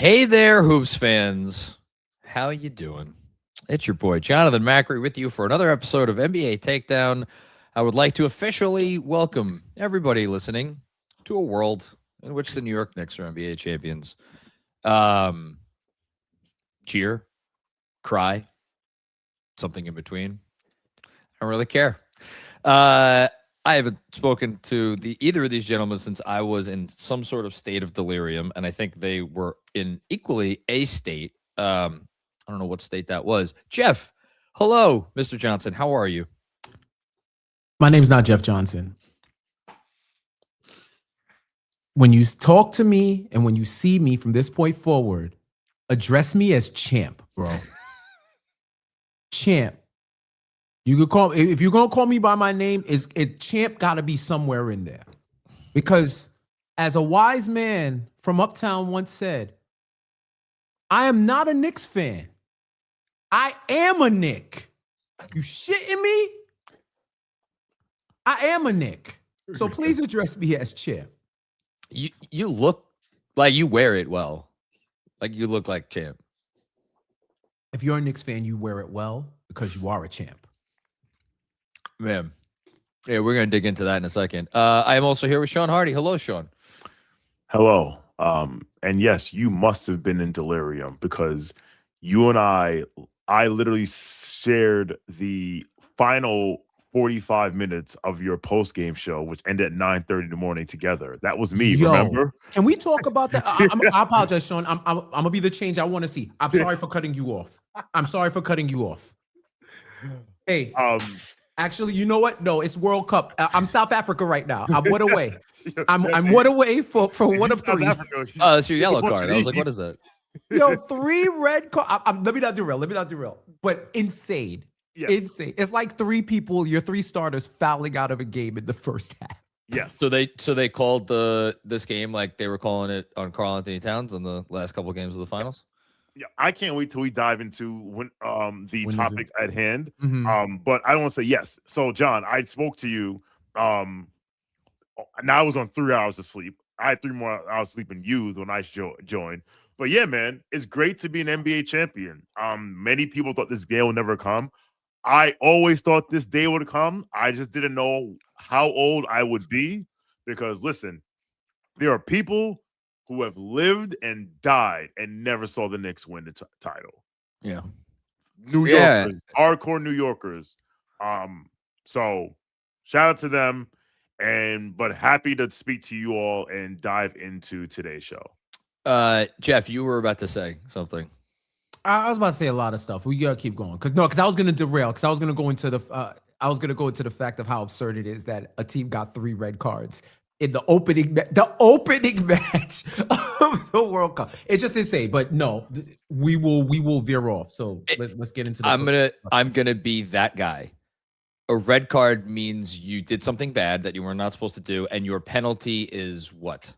Hey there, Hoops fans. How you doing? It's your boy, Jonathan Macri, with you for another episode of NBA Takedown. I would like to officially welcome everybody listening to a world in which the New York Knicks are NBA champions. Cheer, cry, something in between. I don't really care. I haven't spoken to either of these gentlemen since I was in some sort of state of delirium, and I think they were in equally a state. I don't know what state that was. Jeff, hello, Mr. Johnson. How are you? My name's not Jeff Johnson. When you talk to me and when you see me from this point forward, address me as champ, bro. Champ. You could call, if you're gonna call me by my name, champ gotta be somewhere in there. Because as a wise man from Uptown once said, I am not a Knicks fan. I am a Knick. You shitting me? I am a Knick. So please address me as champ. You look like you wear it well. Like you look like champ. If you're a Knicks fan, you wear it well because you are a champ. Man. Yeah, we're going to dig into that in a second. I am also here with Shawn Hardy. Hello, Shawn. Hello. And yes, you must have been in delirium because you and I literally shared the final 45 minutes of your post-game show, which ended at 9:30 in the morning together. That was me, remember? Can we talk about that? I apologize, Shawn. I'm going to be the change I want to see. I'm sorry for cutting you off. Hey, actually, you know what? No, it's World Cup. I'm South Africa right now. I'm one away. I'm one away for one of three. Oh, that's your yellow card. I was like, what is that? Yo, 3 red cards. Let me not derail. But insane. Yes. Insane. It's like 3 people, your 3 starters fouling out of a game in the first half. Yes. So they called this game like they were calling it on Karl Anthony Towns on the last couple of games of the finals. Yeah, I can't wait till we dive into the topic at hand. Mm-hmm. But I don't want to say yes. So, John, I spoke to you. Now I was on 3 hours of sleep. I had 3 more hours sleeping you when I joined. But yeah, man, it's great to be an NBA champion. Many people thought this day would never come. I always thought this day would come. I just didn't know how old I would be because, listen, there are people who have lived and died and never saw the Knicks win the title. Yeah. New Yorkers, hardcore New Yorkers. So shout out to them, but happy to speak to you all and dive into today's show. Jeff, you were about to say something. I was about to say a lot of stuff. We gotta keep going because I was gonna derail because I was gonna go into the fact of how absurd it is that a team got 3 red cards in the opening match of the World Cup. It's just insane. But no, we will veer off. So let's get into the I'm gonna be that guy. A red card means you did something bad that you were not supposed to do, and your penalty is what?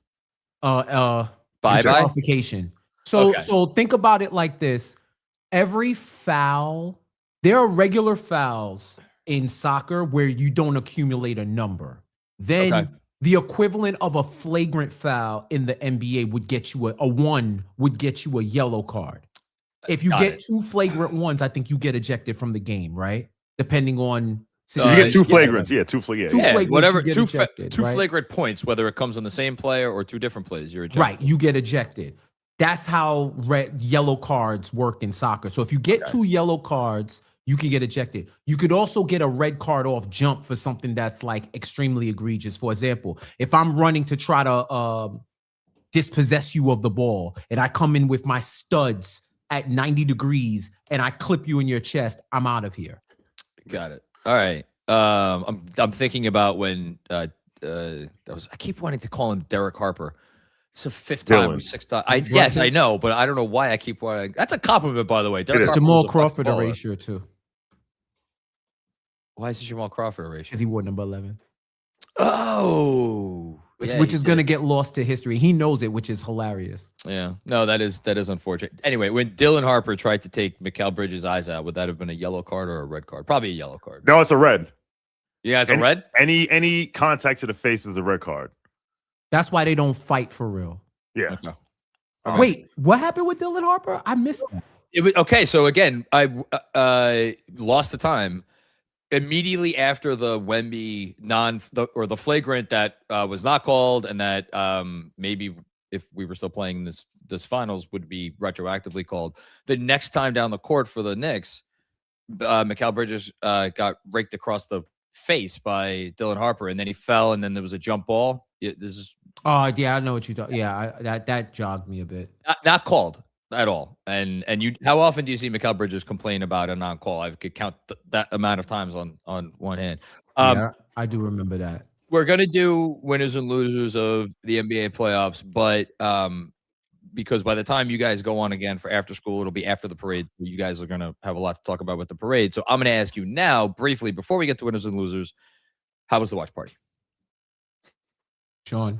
Disqualification. So think about it like this. Every foul, there are regular fouls in soccer where you don't accumulate a number. Then the equivalent of a flagrant foul in the NBA would get you a 1 would get you a yellow card. If you get 2 flagrant ones, I think you get ejected from the game, right? Depending on you get 2 flagrants, two flagrants, whatever, 2 flagrant points, whether it comes on the same player or 2 different plays, you're ejected. Right, you get ejected. That's how yellow cards work in soccer. So if you get 2 yellow cards, you can get ejected. You could also get a red card off jump for something that's like extremely egregious. For example, if I'm running to try to dispossess you of the ball and I come in with my studs at 90 degrees and I clip you in your chest, I'm out of here. Got it. All right. I'm thinking about when I keep wanting to call him Derek Harper. It's the 5th time or 6th time. Yes, I know, but I don't know why I keep wanting. That's a compliment, by the way. It's Jamal Crawford erasure too. Why is it Jamal Crawford erasure? Because he wore number 11. Oh, which is going to get lost to history. He knows it, which is hilarious. Yeah, no, that is unfortunate. Anyway, when Dylan Harper tried to take Mikal Bridges' eyes out, would that have been a yellow card or a red card? Probably a yellow card. No, it's a red. Yeah, it's a red. Any contact to the face is a red card. That's why they don't fight for real. Yeah. Okay. Wait, what happened with Dylan Harper? I missed that. Okay, so again, I lost the time. Immediately after the Wemby the flagrant that was not called, and that maybe if we were still playing this finals would be retroactively called. The next time down the court for the Knicks, Mikal Bridges got raked across the face by Dylan Harper, and then he fell, and then there was a jump ball. This is yeah, I know what you thought. Yeah, that jogged me a bit. Not called at all. And you, how often do you see Mikal Bridges complain about a non-call? I could count that amount of times on one hand. Yeah, I do remember that. We're gonna do winners and losers of the NBA playoffs, but because by the time you guys go on again for after school, it'll be after the parade. You guys are gonna have a lot to talk about with the parade. So I'm gonna ask you now, briefly, before we get to winners and losers, how was the watch party? Shawn.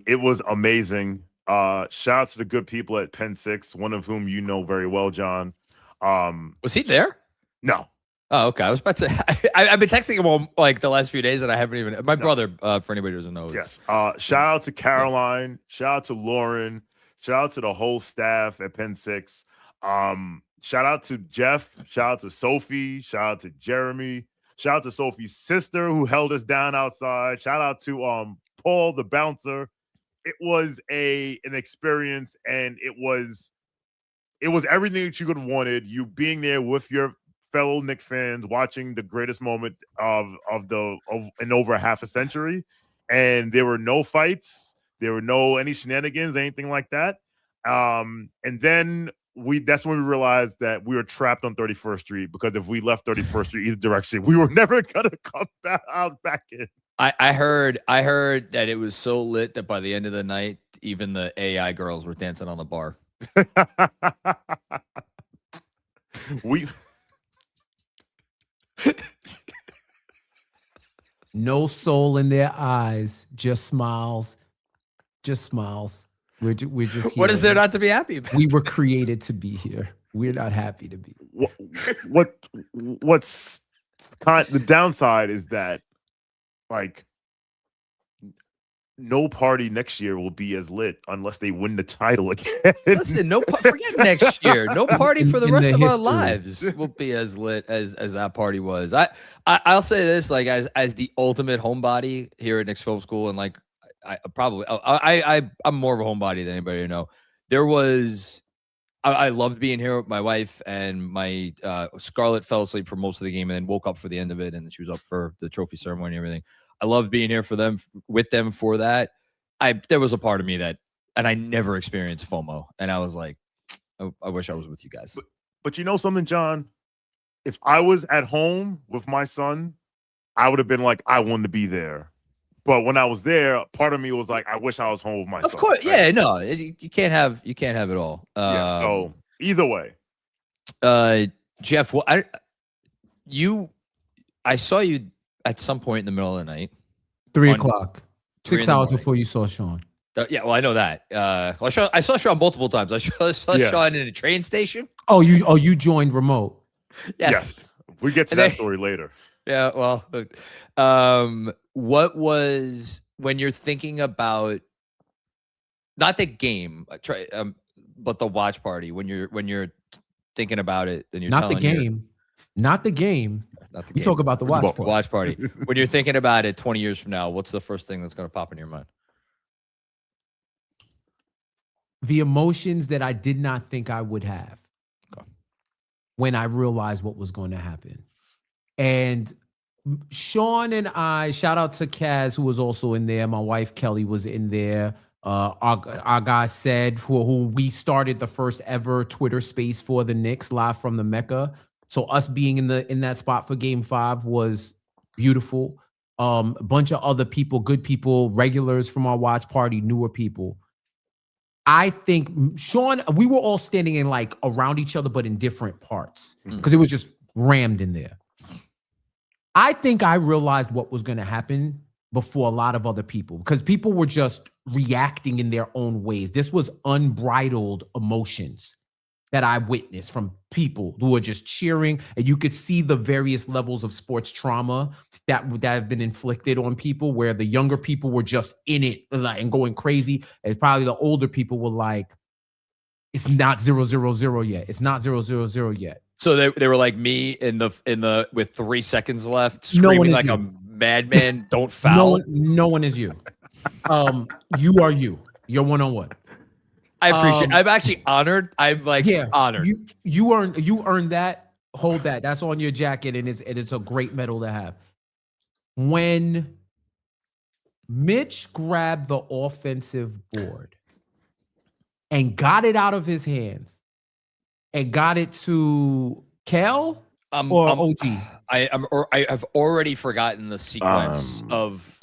It was amazing. Shout out to the good people at Penn 6, one of whom you know very well, John. Was he there? No. Oh, okay. I was about to. I've been texting him all like the last few days, and I haven't even. My brother, for anybody who doesn't know, yes. Shout out to Caroline. Shout out to Lauren. Shout out to the whole staff at Penn 6. Shout out to Jeff. Shout out to Sophie. Shout out to Jeremy. Shout out to Sophie's sister who held us down outside. Shout out to Paul the bouncer. It was an experience, and it was everything that you could have wanted. You being there with your fellow Knicks fans, watching the greatest moment of in over half a century, and there were no fights, there were no any shenanigans, anything like that. And then that's when we realized that we were trapped on 31st Street, because if we left 31st Street either direction, we were never gonna come back in. I heard that it was so lit that by the end of the night, even the AI girls were dancing on the bar. No soul in their eyes, just smiles. Just smiles. We're just here. What is there not to be happy about? We were created to be here. We're not happy to be. What's the downside is that, like, no party next year will be as lit unless they win the title again. Listen, forget next year. No party for the rest of our lives will be as lit as that party was. I'll say this, like, as the ultimate homebody here at Knicks Film School, and like I'm more of a homebody than anybody I know. I loved being here with my wife, and my Scarlett fell asleep for most of the game and then woke up for the end of it, and she was up for the trophy ceremony and everything. I loved being here with them for that. There was a part of me that, and I never experienced FOMO, and I was like, I wish I was with you guys. But you know something, John? If I was at home with my son, I would have been like, I wanted to be there. But when I was there, part of me was like, I wish I was home with my son. Of course, right? Yeah, no, you can't have it all. Yeah, so either way. Jeff, I saw you at some point in the middle of the night. 3 o'clock. 6 hours before you saw Shawn. Yeah, well, I know that. I saw Shawn multiple times. I saw Shawn in a train station. Oh, you joined remote. Yes. We get to that story later. Yeah, well, what was, when you're thinking about not the game, but the watch party, when you're thinking about it, and you're not the game. We talk about the watch party. When you're thinking about it 20 years from now, what's the first thing that's going to pop in your mind? The emotions that I did not think I would have when I realized what was going to happen. And Shawn and I, shout out to Kaz, who was also in there. My wife, Kelly, was in there. Our guy said, who we started the first ever Twitter space for the Knicks, live from the Mecca. So us being in that spot for Game 5 was beautiful. A bunch of other people, good people, regulars from our watch party, newer people. I think Shawn, we were all standing in like around each other, but in different parts, because it was just rammed in there. I think I realized what was going to happen before a lot of other people, because people were just reacting in their own ways. This was unbridled emotions. that I witnessed from people who were just cheering, and you could see the various levels of sports trauma that have been inflicted on people, where the younger people were just in it and going crazy, and probably the older people were like, it's not 0-0-0 yet. It's not 0-0-0 yet. So they were like me in the with 3 seconds left, screaming like a madman, don't foul. No one is you. You are you. You're one-on-one. I appreciate it. I'm actually honored. I'm like honored. You earned that. Hold that. That's on your jacket, and it's a great medal to have. When Mitch grabbed the offensive board and got it out of his hands and got it to Kel or OG? I have already forgotten the sequence of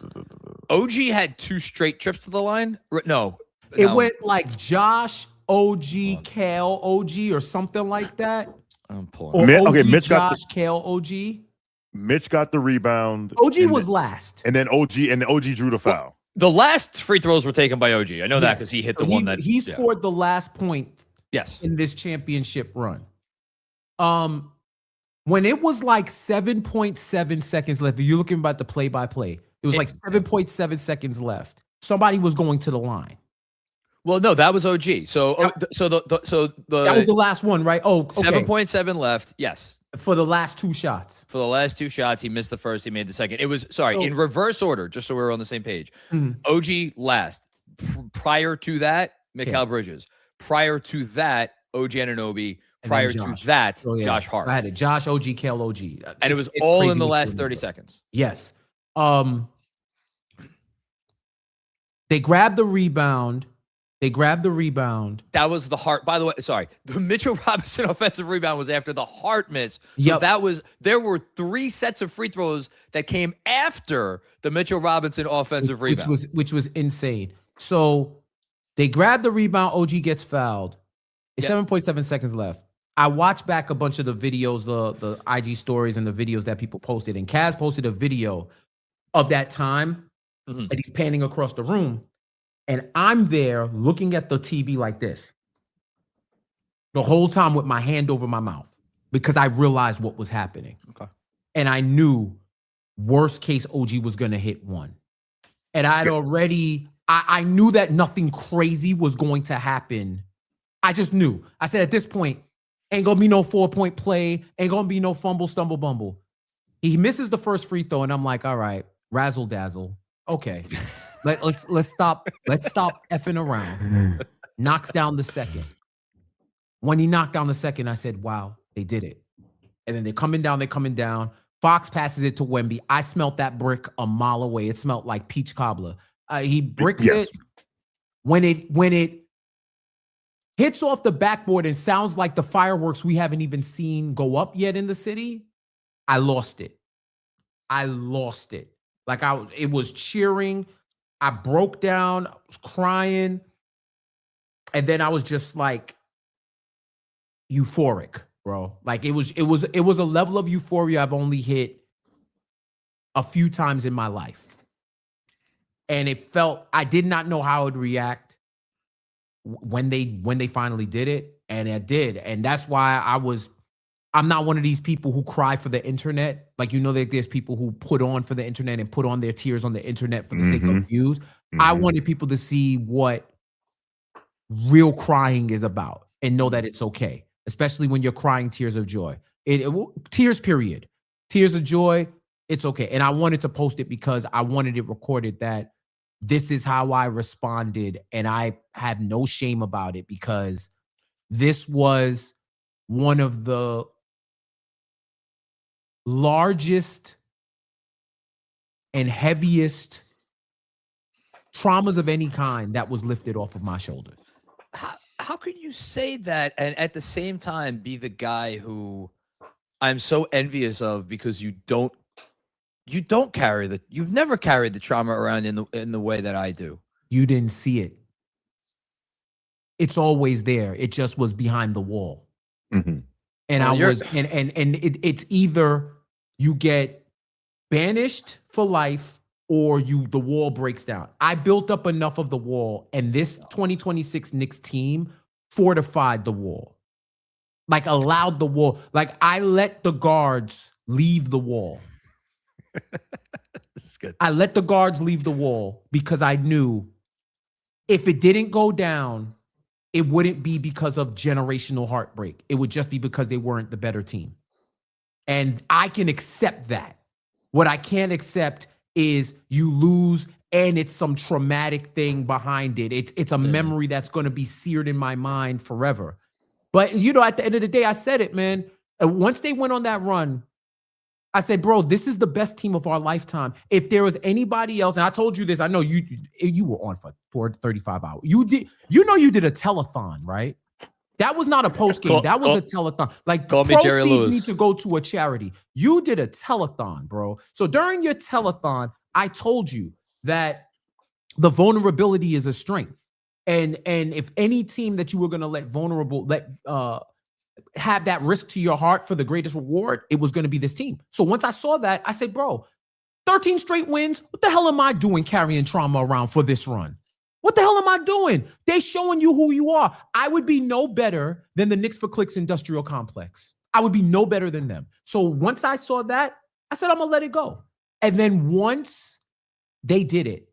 OG had 2 straight trips to the line. No. It went like Josh, OG, Kel, OG, or something like that. I'm pulling. OG, Mitch got Josh, Kel, OG. Mitch got the rebound. OG was last. And then OG drew the foul. The last free throws were taken by OG. I know that because he hit the one that he scored the last point. Yes. In this championship run. When it was like 7.7 seconds left, you're looking about the play-by-play. It was like 7.7 seconds left. Somebody was going to the line. Well, no, that was OG. So that was the last one, right? Oh, okay. 7.7 left. Yes. For the last 2 shots. For the last 2 shots, he missed the first. He made the second. It was in reverse order, just so we're on the same page. OG last. Prior to that, Mikal Bridges. Prior to that, OG Anunoby. Prior to that, Josh Hart. I had it. Josh, OG, Kel, OG. And it was all in the last 30 seconds. Yes. They grabbed the rebound. That was the Hart. By the way, sorry. The Mitchell Robinson offensive rebound was after the Hart miss. So there were 3 sets of free throws that came after the Mitchell Robinson offensive rebound. Which was insane. So they grabbed the rebound. OG gets fouled. It's 7.7 seconds left. I watched back a bunch of the videos, the IG stories and the videos that people posted. And Kaz posted a video of that time. And he's panning across the room. And I'm there looking at the TV like this the whole time with my hand over my mouth because I realized what was happening. Okay. And I knew worst case OG was going to hit one. And I knew that nothing crazy was going to happen. I just knew. I said at this point, ain't going to be no 4-point play. Ain't going to be no fumble, stumble, bumble. He misses the first free throw. And I'm like, all right, razzle dazzle. Okay. Let's stop effing around. Knocks down the second. When he knocked down the second, I said, wow, they did it. And then they're coming down. Fox passes it to Wemby. I smelt that brick a mile away. It smelled like peach cobbler. He bricks it. When it hits off the backboard and sounds like the fireworks we haven't even seen go up yet in the city, I lost it. Like it was cheering. I broke down. I was crying. And then I was just like euphoric, bro. Like it was a level of euphoria I've only hit a few times in my life. And it felt, I did not know how it would react when they finally did it. And it did. And that's why I'm not one of these people who cry for the internet. Like, there's people who put on for the internet and put on their tears on the internet for the sake of views. I wanted people to see what real crying is about and know that it's okay, especially when you're crying tears of joy. Tears, period. Tears of joy, it's okay. And I wanted to post it because I wanted it recorded that this is how I responded, and I have no shame about it because this was one of the largest and heaviest traumas of any kind that was lifted off of my shoulders. How can you say that and at the same time be the guy who I'm so envious of because you've never carried the trauma around in the way that I do. You didn't see it. It's always there. It just was behind the wall. And it's either you get banished for life or the wall breaks down. I built up enough of the wall, and this 2026 Knicks team fortified the wall. Like allowed the wall. Like I let the guards leave the wall. This is good. I let the guards leave the wall because I knew if it didn't go down, it wouldn't be because of generational heartbreak. It would just be because they weren't the better team. And I can accept that. What I can't accept is you lose and it's some traumatic thing behind it. It's a memory that's going to be seared in my mind forever. But, you know, at the end of the day, I said it, man. Once they went on that run, I said, bro, this is the best team of our lifetime. If there was anybody else, and I told you this, I know you were on for 35 hours. You did a telethon, right? That was not a post game. That was a telethon. Like the proceeds need to go to a charity. You did a telethon, bro. So during your telethon, I told you that the vulnerability is a strength. And if any team that you were going to have that risk to your heart for the greatest reward, it was going to be this team. So once I saw that, I said, bro, 13 straight wins. What the hell am I doing carrying trauma around for this run? What the hell am I doing? They showing you who you are. I would be no better than the Knicks for Clicks industrial complex. I would be no better than them. So once I saw that, I said, I'm going to let it go. And then once they did it,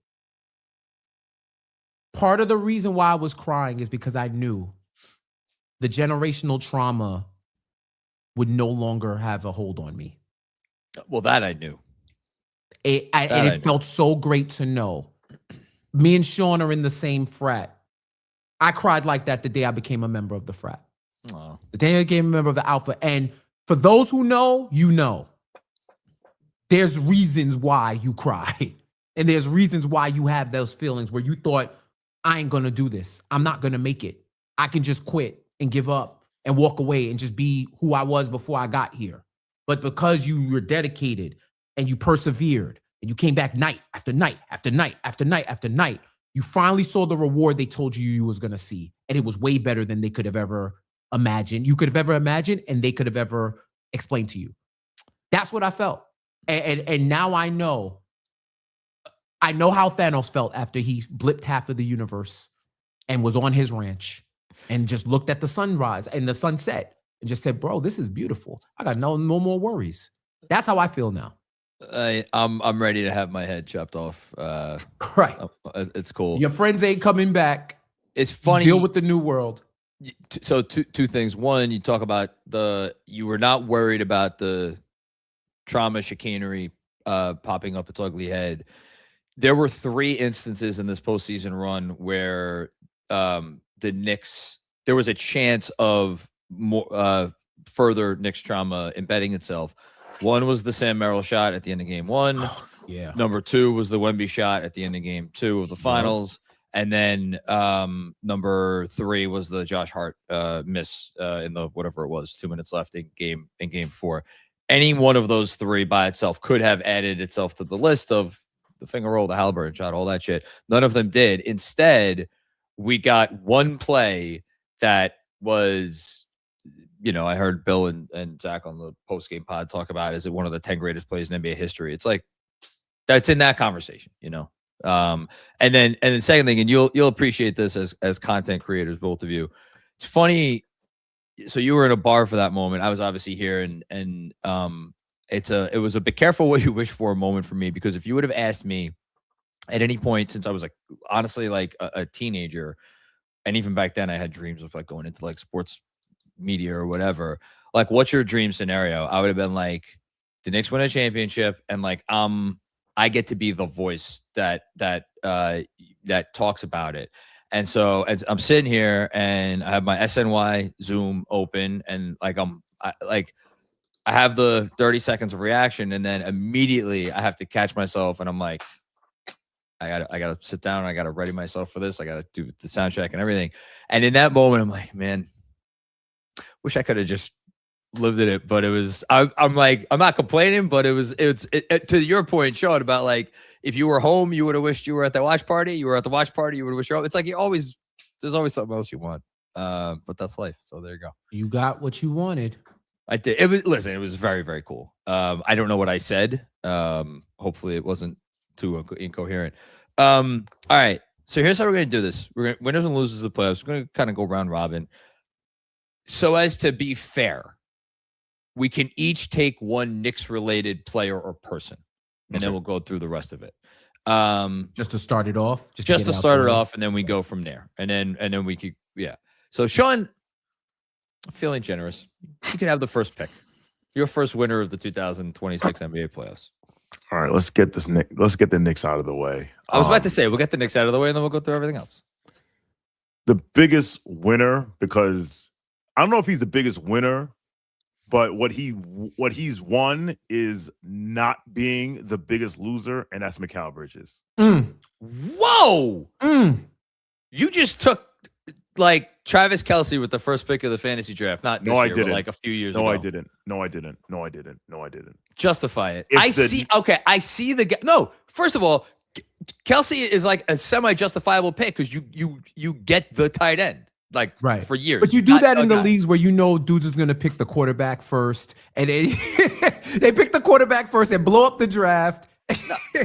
part of the reason why I was crying is because I knew the generational trauma would no longer have a hold on me. Well, that I knew. It felt so great to know. Me and Shawn are in the same frat. I cried like that the day I became a member of the frat. Oh. The day I became a member of the Alpha. And for those who know, you know. There's reasons why you cry. And there's reasons why you have those feelings where you thought, I ain't going to do this. I'm not going to make it. I can just quit and give up and walk away and just be who I was before I got here. But because you were dedicated and you persevered and you came back night after night after night after night after night, you finally saw the reward they told you was going to see. And it was way better than they could have ever imagined. You could have ever imagined and they could have ever explained to you. That's what I felt. And now I know how Thanos felt after he blipped half of the universe and was on his ranch and just looked at the sunrise and the sunset and just said, bro, this is beautiful. I got no more worries. That's how I feel now. I'm ready to have my head chopped off. Right. It's cool. Your friends ain't coming back. It's funny. You deal with the new world. So two things. One, you talk about you were not worried about the trauma chicanery popping up its ugly head. There were 3 instances in this postseason run where the Knicks, there was a chance of more further Knicks trauma embedding itself. One was the Sam Merrill shot at the end of game 1. Yeah. Number 2 was the Wemby shot at the end of game 2 of the finals. And then number 3 was the Josh Hart miss in the whatever it was, 2 minutes left in game 4. Any one of those 3 by itself could have added itself to the list of the finger roll, the Halliburton shot, all that shit. None of them did. Instead, we got one play that was, you know, I heard Bill and Zach on the post-game pod talk about, is it one of the 10 greatest plays in NBA history? It's like, that's in that conversation, you know? And then second thing, and you'll appreciate this as content creators, both of you. It's funny. So you were in a bar for that moment. I was obviously here, and it was a be careful what you wish for a moment for me, because if you would have asked me at any point since I was honestly a teenager, and even back then I had dreams of going into sports media or whatever, what's your dream scenario? I would have been like, the Knicks win a championship, and I get to be the voice that talks about it. And so as I'm sitting here and I have my SNY Zoom open, and I have the 30 seconds of reaction, and then immediately I have to catch myself, and I'm like, I gotta sit down, and I gotta ready myself for this. I gotta do the sound check and everything. And in that moment, I'm like, man, wish I could have just lived in it. But it was, I'm not complaining, but it's to your point, Shawn, about if you were home, you would have wished you were at the watch party. You were at the watch party, you would have wished you're home. It's there's always something else you want. But that's life. So there you go. You got what you wanted. I did. It was very, very cool. I don't know what I said. Hopefully it wasn't too incoherent. All right. So here's how we're going to do this. We're going to winners and losers of the playoffs. We're going to kind of go round robin. so as to be fair, we can each take one Knicks-related player or person, and then we'll go through the rest of it. Just to start it off. Just to start it off, and then we go from there, and then we could, yeah. So Shawn, I'm feeling generous. You can have the first pick. Your first winner of the 2026 NBA playoffs. All right, let's get the Knicks out of the way. I was about to say we'll get the Knicks out of the way, and then we'll go through everything else. The biggest winner, because I don't know if he's the biggest winner, but what he's won is not being the biggest loser, and that's Mikal Bridges. Whoa! You just took like Travis Kelce with the first pick of the fantasy draft. Not this year, but like a few years ago. I didn't. No, I didn't. Justify it. I see the guy. No, first of all, Kelce is like a semi-justifiable pick because you get the tight end like for years. But you do that in the leagues where you know dudes is going to pick the quarterback first, and they pick the quarterback first and blow up the draft.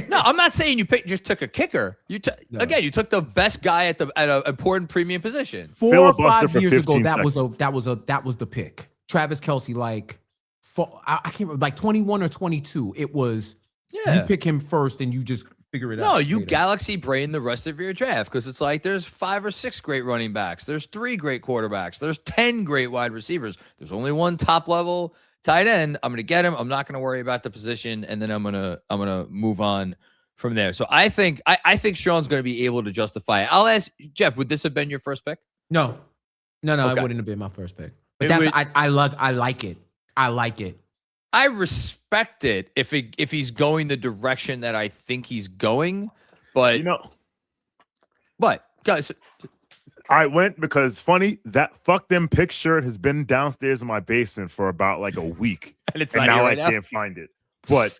No, I'm not saying you just took a kicker. You took the best guy at an important premium position. 4 or 5 years ago, that was the pick. Travis Kelce, I can't remember, like 21 or 22. It was you pick him first and you just figure it out. No, you galaxy brain the rest of your draft because it's like there's 5 or 6 great running backs, there's 3 great quarterbacks, there's 10 great wide receivers. There's only one top level tight end. I'm gonna get him. I'm not gonna worry about the position, and then I'm gonna move on from there. So I think Shawn's gonna be able to justify it. I'll ask Jeff. Would this have been your first pick? No, okay. It wouldn't have been my first pick. But I like it. I like it. I respect it if he's going the direction that I think he's going, but but guys. I went because funny that fuck them pick shirt has been downstairs in my basement for about like a week, and now I can't find it. But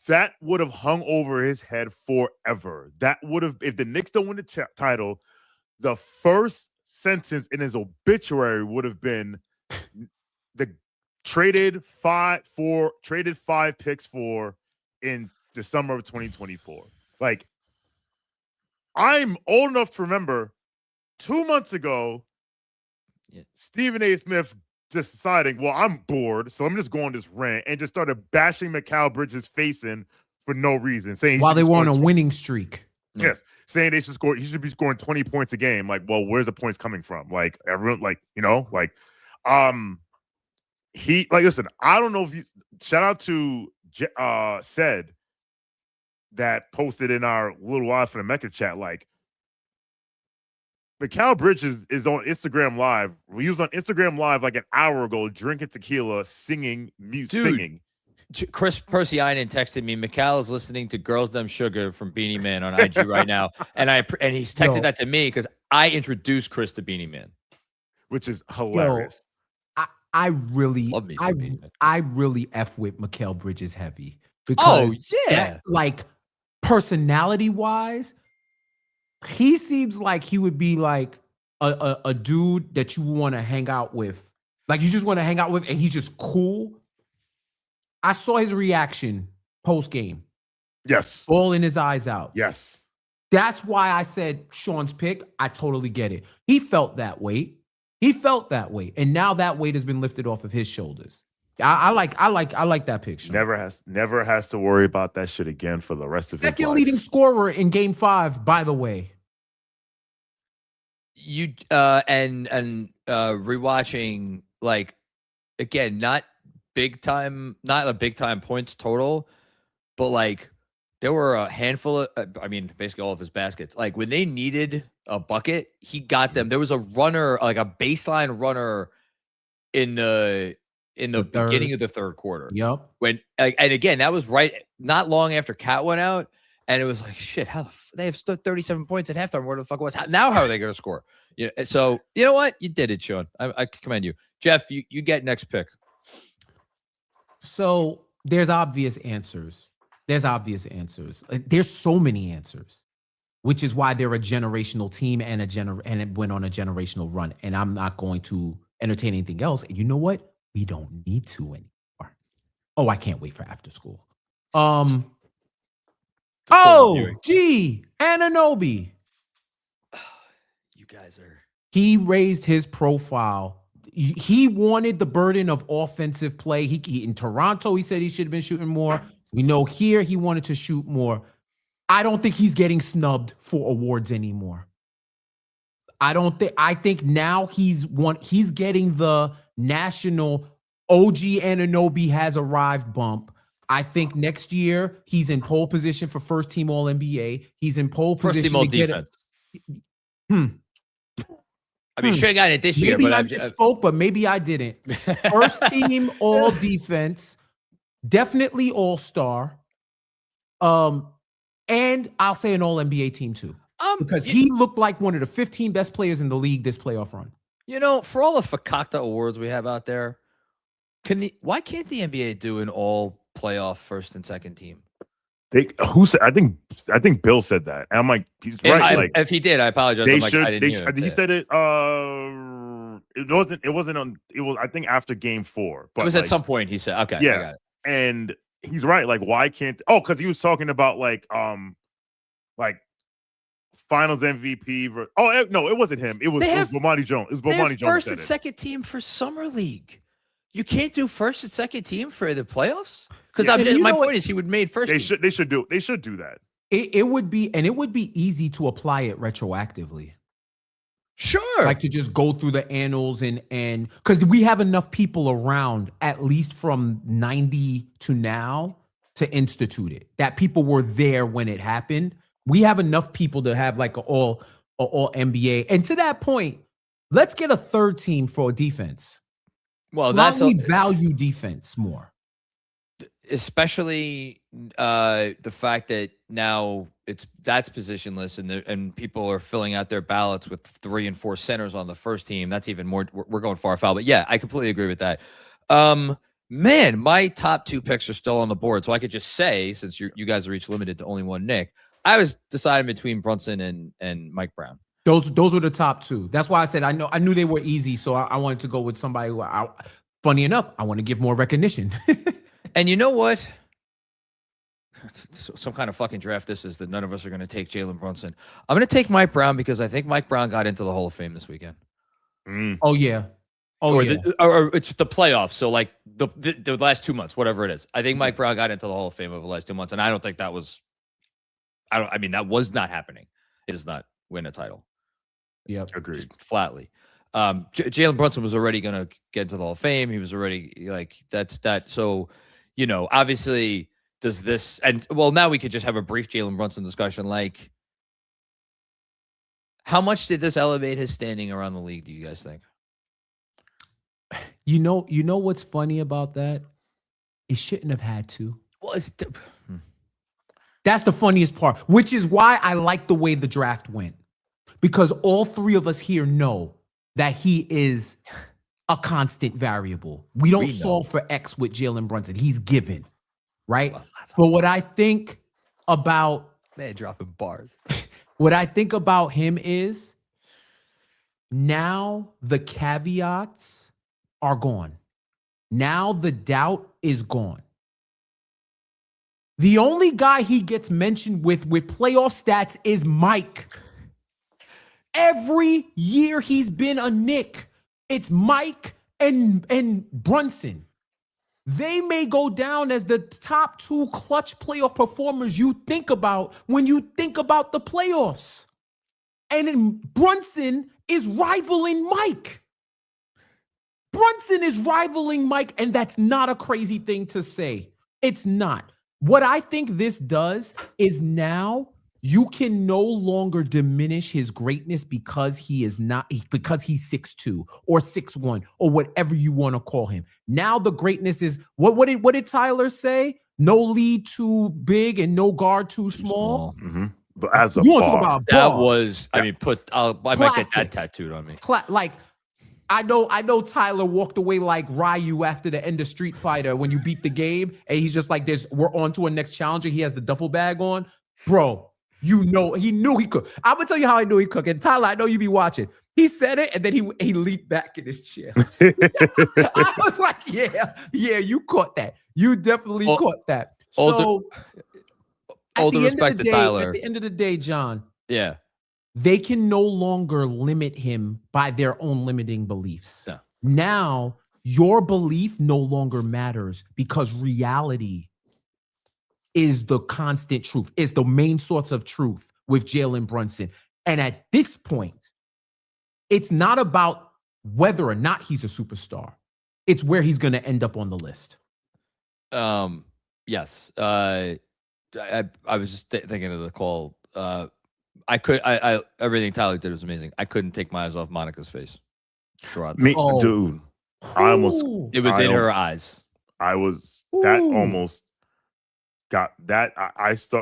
that would have hung over his head forever. That would have, if the Knicks don't win the title, the first sentence in his obituary would have been the traded 5 picks for in the summer of 2024. Like, I'm old enough to remember 2 months ago, Stephen A. Smith just deciding, well, I'm bored, so I'm just going this rant, and just started bashing Mikal Bridges' face in for no reason, saying while they were on a winning streak. Yes, saying he should be scoring 20 points a game. Like, well, where's the points coming from? Like, everyone, listen, I don't know if you shout out to said that posted in our little Wild for the Mecca chat, like, Mikal Bridges is on Instagram Live. He was on Instagram Live like an hour ago, drinking tequila, singing music. Singing. Chris Persianen texted me, Mikal is listening to Girls Dumb Sugar from Beanie Man on IG right now. And he's texted that to me because I introduced Chris to Beanie Man. Which is hilarious. I really F with Mikal Bridges heavy. Because like personality-wise, he seems like he would be like a dude that you want to hang out with. Like, you just want to hang out with, and he's just cool. I saw his reaction post-game. Yes. Bawling his eyes out. Yes. That's why I said Shawn's pick. I totally get it. He felt that weight. And now that weight has been lifted off of his shoulders. I like that picture. Never has to worry about that shit again for the rest of his life. Second leading scorer in Game 5, by the way. You and rewatching, like, again, not a big time points total, but like there were a handful of basically all of his baskets. Like, when they needed a bucket, he got them. There was a runner, like a baseline runner in the beginning of the third quarter. Yep. And again, that was not long after Cat went out. And it was like, shit, they have stood 37 points at halftime. Where the fuck was? Now how are they going to score? Yeah. So, you know what? You did it, Shawn. I commend you. Jeff, you get next pick. So there's obvious answers. There's so many answers, which is why they're a generational team and it went on a generational run. And I'm not going to entertain anything else. And you know what? We don't need to anymore. Oh, I can't wait for after school. Anunoby. You guys are. He raised his profile he wanted the burden of offensive play. He in Toronto, he said he should have been shooting more. We know here he wanted to shoot more. I don't think he's getting snubbed for awards anymore. I think now he's getting the national OG Anunoby has arrived bump. I think next year he's in pole position for first team All NBA. He's in pole position. First team All Defense. I mean, should have gotten it this year, maybe but I misspoke, but maybe I didn't. First team All Defense, definitely All Star, and I'll say an All NBA team too, because he looked like one of the 15 best players in the league this playoff run. You know, for all the Fakakta awards we have out there, why can't the NBA do an all playoff first and second team? Who said? I think Bill said that. And I'm like, he's right. If he did, I apologize. They like, should. I didn't hear he said it. It wasn't on. It was. I think after Game 4. But it was at some point. He said, "Okay, yeah." I got it. And he's right. Like, why can't? Oh, because he was talking about like Finals MVP. No, it wasn't him. It was Bomani Jones. It was Bomani Jones. First and second team for Summer League. You can't do first and second team for the playoffs? Because my point is he would made first. They should do that. It would be easy to apply it retroactively. Sure. Like to just go through the annals and because we have enough people around, at least from 90 to now, to institute it. That people were there when it happened. We have enough people to have like an all NBA. And to that point, let's get a third team for defense. Well, we value defense more. Especially the fact that now that's positionless and people are filling out their ballots with 3 and 4 centers on the first team. That's even more. We're going far afoul, but yeah, I completely agree with that. Man, my top 2 picks are still on the board, so I could just say, since you guys are each limited to only one Nick, I was deciding between Brunson and Mike Brown. Those were the top 2. That's why I said I knew they were easy, so I wanted to go with somebody who funny enough, I want to give more recognition. And you know what? Some kind of fucking draft this is that none of us are going to take Jalen Brunson. I'm going to take Mike Brown because I think Mike Brown got into the Hall of Fame this weekend. Oh, yeah. Or it's the playoffs. So like the last 2 months, whatever it is. I think Mike Brown got into the Hall of Fame over the last 2 months. And I don't think that was, that was not happening. It does not win a title. Yep. Agreed. Just flatly. Jalen Brunson was already going to get into the Hall of Fame. He was already like, that's that. So, obviously does this, and well, now we could just have a brief Jalen Brunson discussion. Like, how much did this elevate his standing around the league? Do you guys think? You know what's funny about that? It shouldn't have had to. Well, that's the funniest part, which is why I like the way the draft went, because all 3 of us here know that he is a constant variable. We don't solve for X with Jalen Brunson. He's given, right? Well, but what I think about dropping bars. What I think about him is now the caveats are gone. Now the doubt is gone. The only guy he gets mentioned with playoff stats is Mike. Every year he's been a Knick, it's Mike and Brunson. They may go down as the top 2 clutch playoff performers you think about when you think about the playoffs. And Brunson is rivaling Mike. Brunson is rivaling Mike, and that's not a crazy thing to say. It's not. What I think this does is now you can no longer diminish his greatness because he's 6'2" or 6'1" or whatever you want to call him. Now the greatness is what did Tyler say? No lead too big and no guard too small. Mm-hmm. But as a you bar, about that bar. Was I might get that tattooed on me. Like I know Tyler walked away like Ryu after the end of Street Fighter when you beat the game, and he's just like, we're on to a next challenger. He has the duffel bag on. Bro, he knew he could. I'm gonna tell you how I knew he could. And Tyler, I know you be watching. He said it, and then he leaped back in his chair. I was like, yeah, you caught that. You definitely caught that. So all the respect to Tyler. At the end of the day, John. Yeah. They can no longer limit him by their own limiting beliefs. No. Now your belief no longer matters because reality is the constant truth, is the main source of truth with Jalen Brunson. And at this point, it's not about whether or not he's a superstar. It's where he's going to end up on the list. Yes. I was just thinking of the call. Everything Tyler did was amazing. I couldn't take my eyes off Monica's face. Dude. It was in her eyes. Almost got that.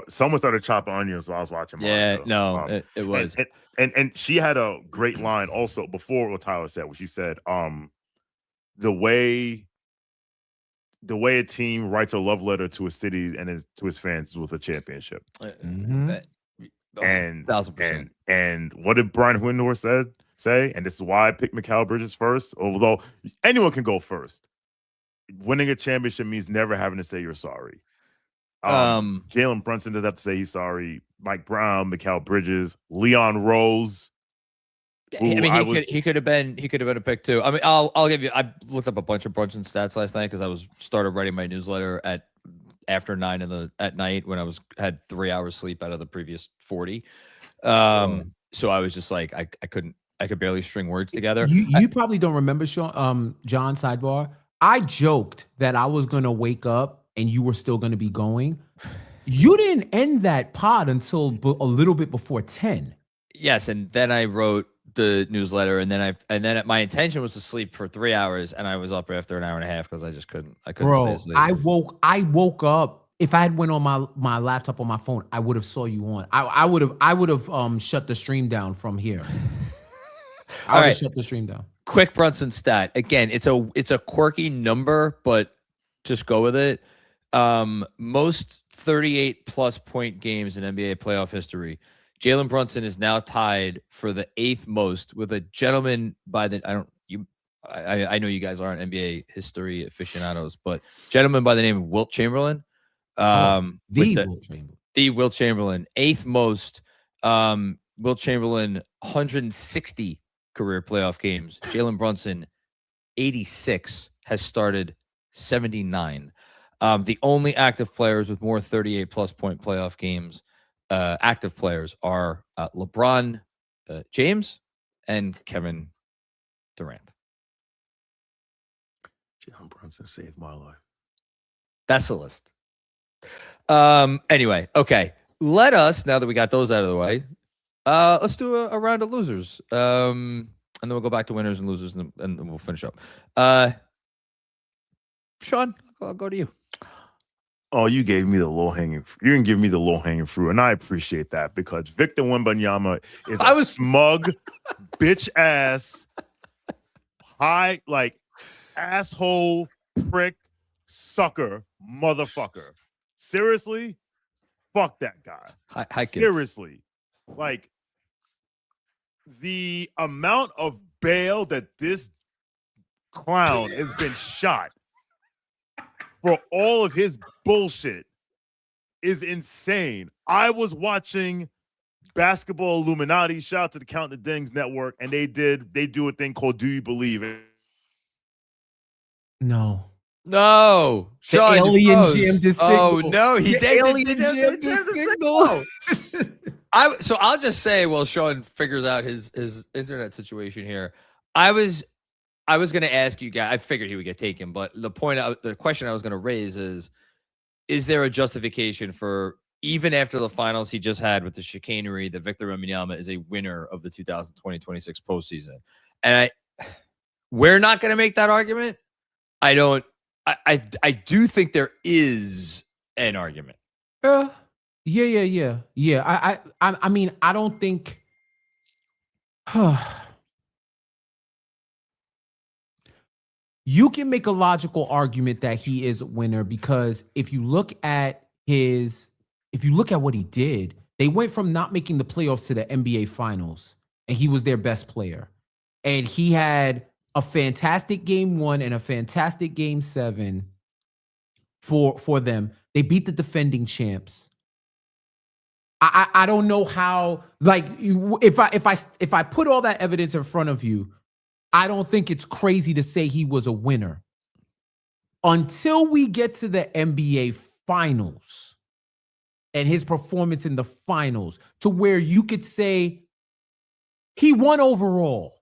Someone started chopping onions while I was watching. Yeah, Monica. It was. And she had a great line also before what Tyler said, where she said, the way a team writes a love letter to a city and to his fans is with a championship. And 1000%. And what did Brian Windhorst say? And this is why I picked Mikal Bridges first, although anyone can go first. Winning a championship means never having to say you're sorry. Jalen Brunson doesn't have to say he's sorry. Mike Brown, Mikal Bridges, Leon Rose. He could have been a pick too. I mean, I'll give you. I looked up a bunch of Brunson stats last night because I started writing my newsletter after 9 at night when I had 3 hours sleep out of the previous 40. So I was just like, I could barely string words together. You probably don't remember, Shawn, John, sidebar. I joked that I was going to wake up and you were still going to be going. You didn't end that pod until a little bit before 10. Yes, and then I wrote the newsletter, and then my intention was to sleep for 3 hours, and I was up after an hour and a half because I just couldn't. I couldn't stay asleep. I woke up. If I had went on my laptop or my phone, I would have saw you on. I would have shut the stream down from here. I would have shut the stream down. Quick Brunson stat. Again, it's a quirky number, but just go with it. Most 38+ point games in NBA playoff history. Jalen Brunson is now tied for the 8th most with a gentleman by the I know you guys aren't NBA history aficionados, but gentleman by the name of Wilt Chamberlain. The Wilt Chamberlain, 8th most. Wilt Chamberlain 160 career playoff games. Jalen Brunson 86, has started 79. The only active players with more 38+ point playoff games, active players, are LeBron James and Kevin Durant. Jalen Brunson saved my life. That's the list. Anyway, okay. Let us, now that we got those out of the way, let's do a round of losers. And then we'll go back to winners and losers, and we'll finish up. Shawn, I'll go to you. Oh, you gave me the low-hanging fruit. You didn't give me the low-hanging fruit, and I appreciate that because Victor Wembanyama is a smug, bitch-ass, asshole, prick, sucker, motherfucker. Seriously? Fuck that guy. Hi, kids. Seriously. Like, the amount of bail that this clown has been shot for all of his bullshit is insane. I was watching Basketball Illuminati, shout out to the Count the Dings Network, and they do a thing called Do You Believe? No. Shawn, alien jammed his signal. Oh no, he did. Alien jammed the signal. So I'll just say, while Shawn figures out his internet situation here, I was going to ask you guys. I figured he would get taken, but the question I was going to raise is there a justification for, even after the finals he just had with the chicanery, that Victor Wembanyama is a winner of the 2020-26 postseason? And we're not going to make that argument. I do think there is an argument. Yeah. I mean, I don't think. You can make a logical argument that he is a winner because if you look at what he did, they went from not making the playoffs to the NBA Finals, and he was their best player, and he had a fantastic game 1 and a fantastic game 7 for them. They beat the defending champs. I don't know how, like, if I put all that evidence in front of you, I don't think it's crazy to say he was a winner. Until we get to the NBA finals and his performance in the finals, to where you could say he won overall,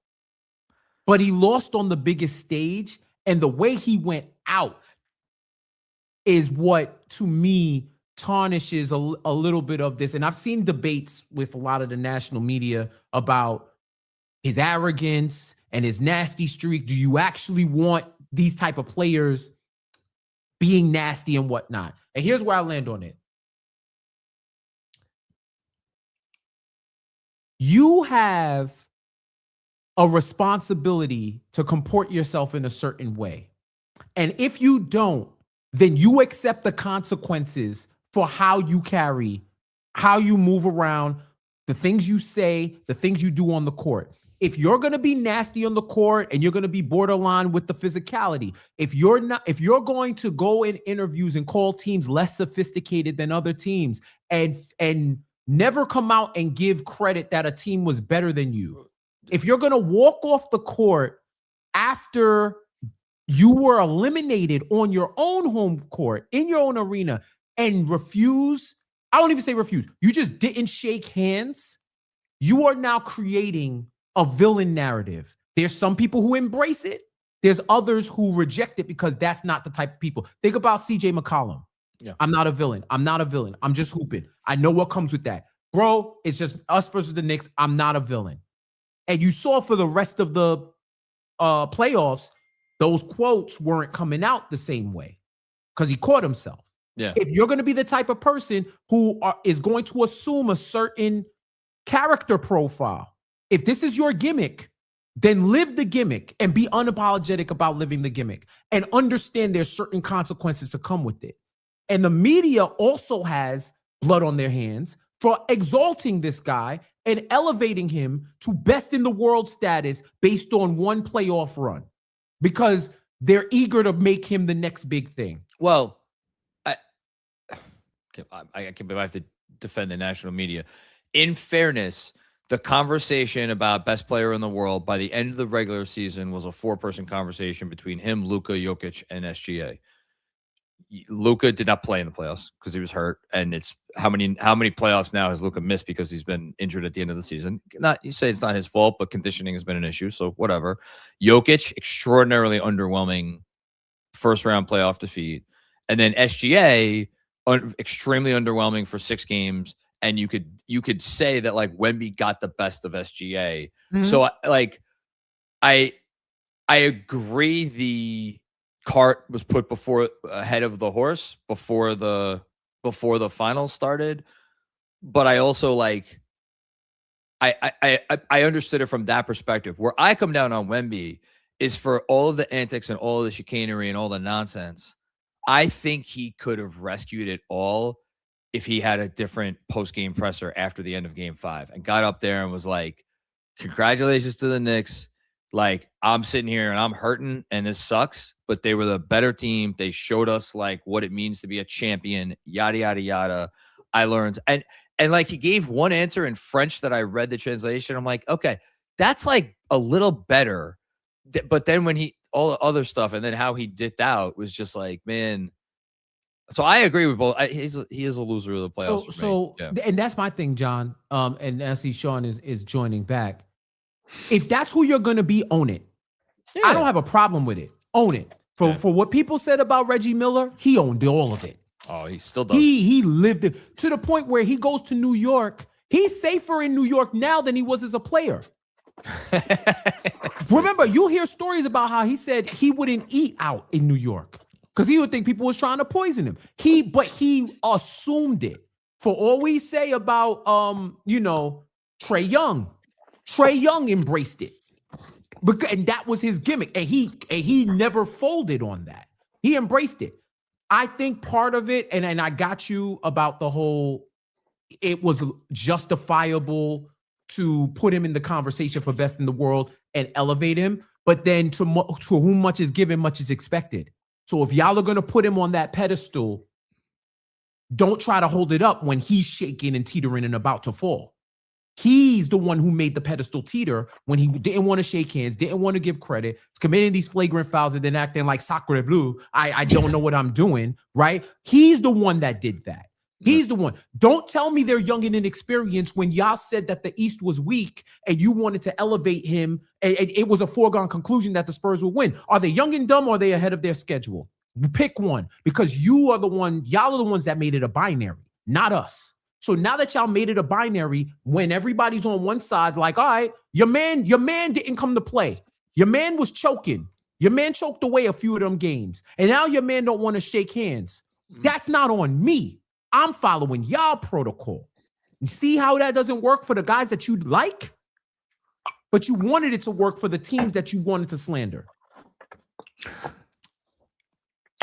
but he lost on the biggest stage, and the way he went out is what, to me, tarnishes a little bit of this. And I've seen debates with a lot of the national media about his arrogance and his nasty streak. Do you actually want these type of players being nasty and whatnot? And here's where I land on it. You have a responsibility to comport yourself in a certain way. And if you don't, then you accept the consequences for how you carry, how you move around, the things you say, the things you do on the court. If you're going to be nasty on the court and you're going to be borderline with the physicality, if you're going to go in interviews and call teams less sophisticated than other teams and never come out and give credit that a team was better than you, if you're going to walk off the court after you were eliminated on your own home court, in your own arena, and refuse, I don't even say refuse, you just didn't shake hands, you are now creating a villain narrative. There's some people who embrace it. There's others who reject it because that's not the type of people. Think about CJ McCollum. Yeah. I'm not a villain. I'm not a villain. I'm just hooping. I know what comes with that. Bro, it's just us versus the Knicks. I'm not a villain. And you saw for the rest of the playoffs, those quotes weren't coming out the same way because he caught himself. Yeah. If you're going to be the type of person who is going to assume a certain character profile, if this is your gimmick, then live the gimmick and be unapologetic about living the gimmick and understand there's certain consequences to come with it. And the media also has blood on their hands for exalting this guy and elevating him to best in the world status based on one playoff run because they're eager to make him the next big thing. Well, I have to defend the national media. In fairness, the conversation about best player in the world by the end of the regular season was a 4-person conversation between him, Luka, Jokic, and SGA. Luka did not play in the playoffs because he was hurt, and it's how many playoffs now has Luka missed because he's been injured at the end of the season? Not, you say it's not his fault, but conditioning has been an issue, so whatever. Jokic, extraordinarily underwhelming first round playoff defeat, and then SGA, extremely underwhelming for 6 games. And you could say that like Wemby got the best of SGA. Mm-hmm. So I agree the cart was put ahead of the horse before the finals started. But I also I understood it from that perspective. Where I come down on Wemby is for all of the antics and all of the chicanery and all the nonsense. I think he could have rescued it all if he had a different post-game presser after the end of game 5 and got up there and was like, congratulations to the Knicks. Like, I'm sitting here and I'm hurting and this sucks, but they were the better team. They showed us like what it means to be a champion, yada, yada, yada. I learned. And like he gave one answer in French that I read the translation. I'm like, okay, that's like a little better. But then when all the other stuff and then how he dipped out was just like, man. So I agree with both. He is a loser of the playoffs. So yeah. And that's my thing, John. And I see Shawn is joining back. If that's who you're gonna be, own it. Yeah. I don't have a problem with it. Own it. For what people said about Reggie Miller, he owned all of it. Oh, he still does. He lived it to the point where he goes to New York. He's safer in New York now than he was as a player. Remember, you hear stories about how he said he wouldn't eat out in New York. Because he would think people was trying to poison him. But he assumed it. For all we say about Trae Young. Trae Young embraced it. And that was his gimmick. And he never folded on that. He embraced it. I think part of it, and I got you about the whole, it was justifiable to put him in the conversation for best in the world and elevate him. But then to whom much is given, much is expected. So if y'all are going to put him on that pedestal, don't try to hold it up when he's shaking and teetering and about to fall. He's the one who made the pedestal teeter when he didn't want to shake hands, didn't want to give credit, committing these flagrant fouls and then acting like Sacre Bleu. I don't know what I'm doing, right? He's the one that did that. He's the one. Don't tell me they're young and inexperienced when y'all said that the East was weak and you wanted to elevate him. And it was a foregone conclusion that the Spurs would win. Are they young and dumb or are they ahead of their schedule? Pick one, because y'all are the ones that made it a binary, not us. So now that y'all made it a binary, when everybody's on one side, like, all right, your man didn't come to play. Your man was choking. Your man choked away a few of them games. And now your man don't want to shake hands. That's not on me. I'm following y'all protocol. You see how that doesn't work for the guys that you like? But you wanted it to work for the teams that you wanted to slander.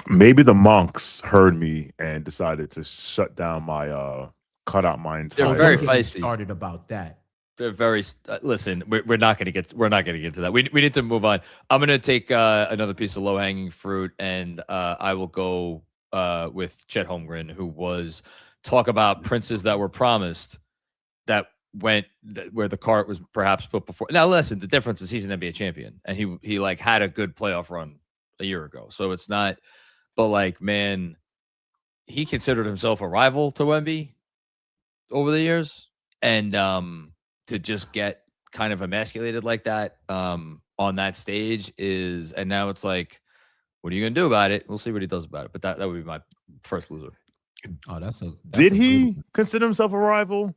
Maybe the monks heard me and decided to shut down my cut out my entire. They're very feisty. Started about that. They're very. Listen, we're not going to get. We're not going to get to that. We need to move on. I'm going to take another piece of low hanging fruit, and I will go with Chet Holmgren, who was talk about princes that were promised that went where the cart was perhaps put before. Now, listen, the difference is he's an NBA champion, and he like had a good playoff run a year ago, so it's not. But like, man, he considered himself a rival to Wemby over the years, and to just get kind of emasculated like that on that stage is, and now it's like, what are you gonna do about it? We'll see what he does about it. But that would be my first loser. Oh, did he consider himself a rival,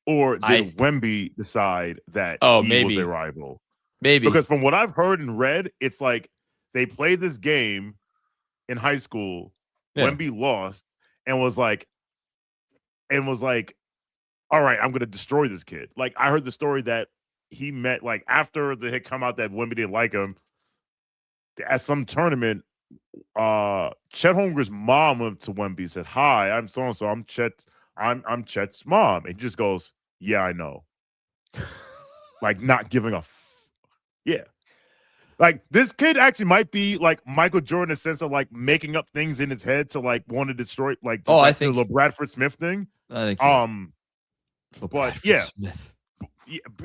or did Wemby decide that he was a rival? Maybe, because from what I've heard and read, it's like they played this game in high school. Yeah. Wemby lost and was like, all right, I'm gonna destroy this kid. Like, I heard the story that he met, like, after the hit come out that Wemby didn't like him at some tournament. Chet Holmgren's mom went to Wemby and said, "Hi, I'm so and so. I'm Chet's mom." And he just goes, "Yeah, I know." Like, not giving a yeah. Like, this kid actually might be like Michael Jordan in the sense of like making up things in his head to like want to destroy, like, I think the Bradford Smith thing. I think but yeah.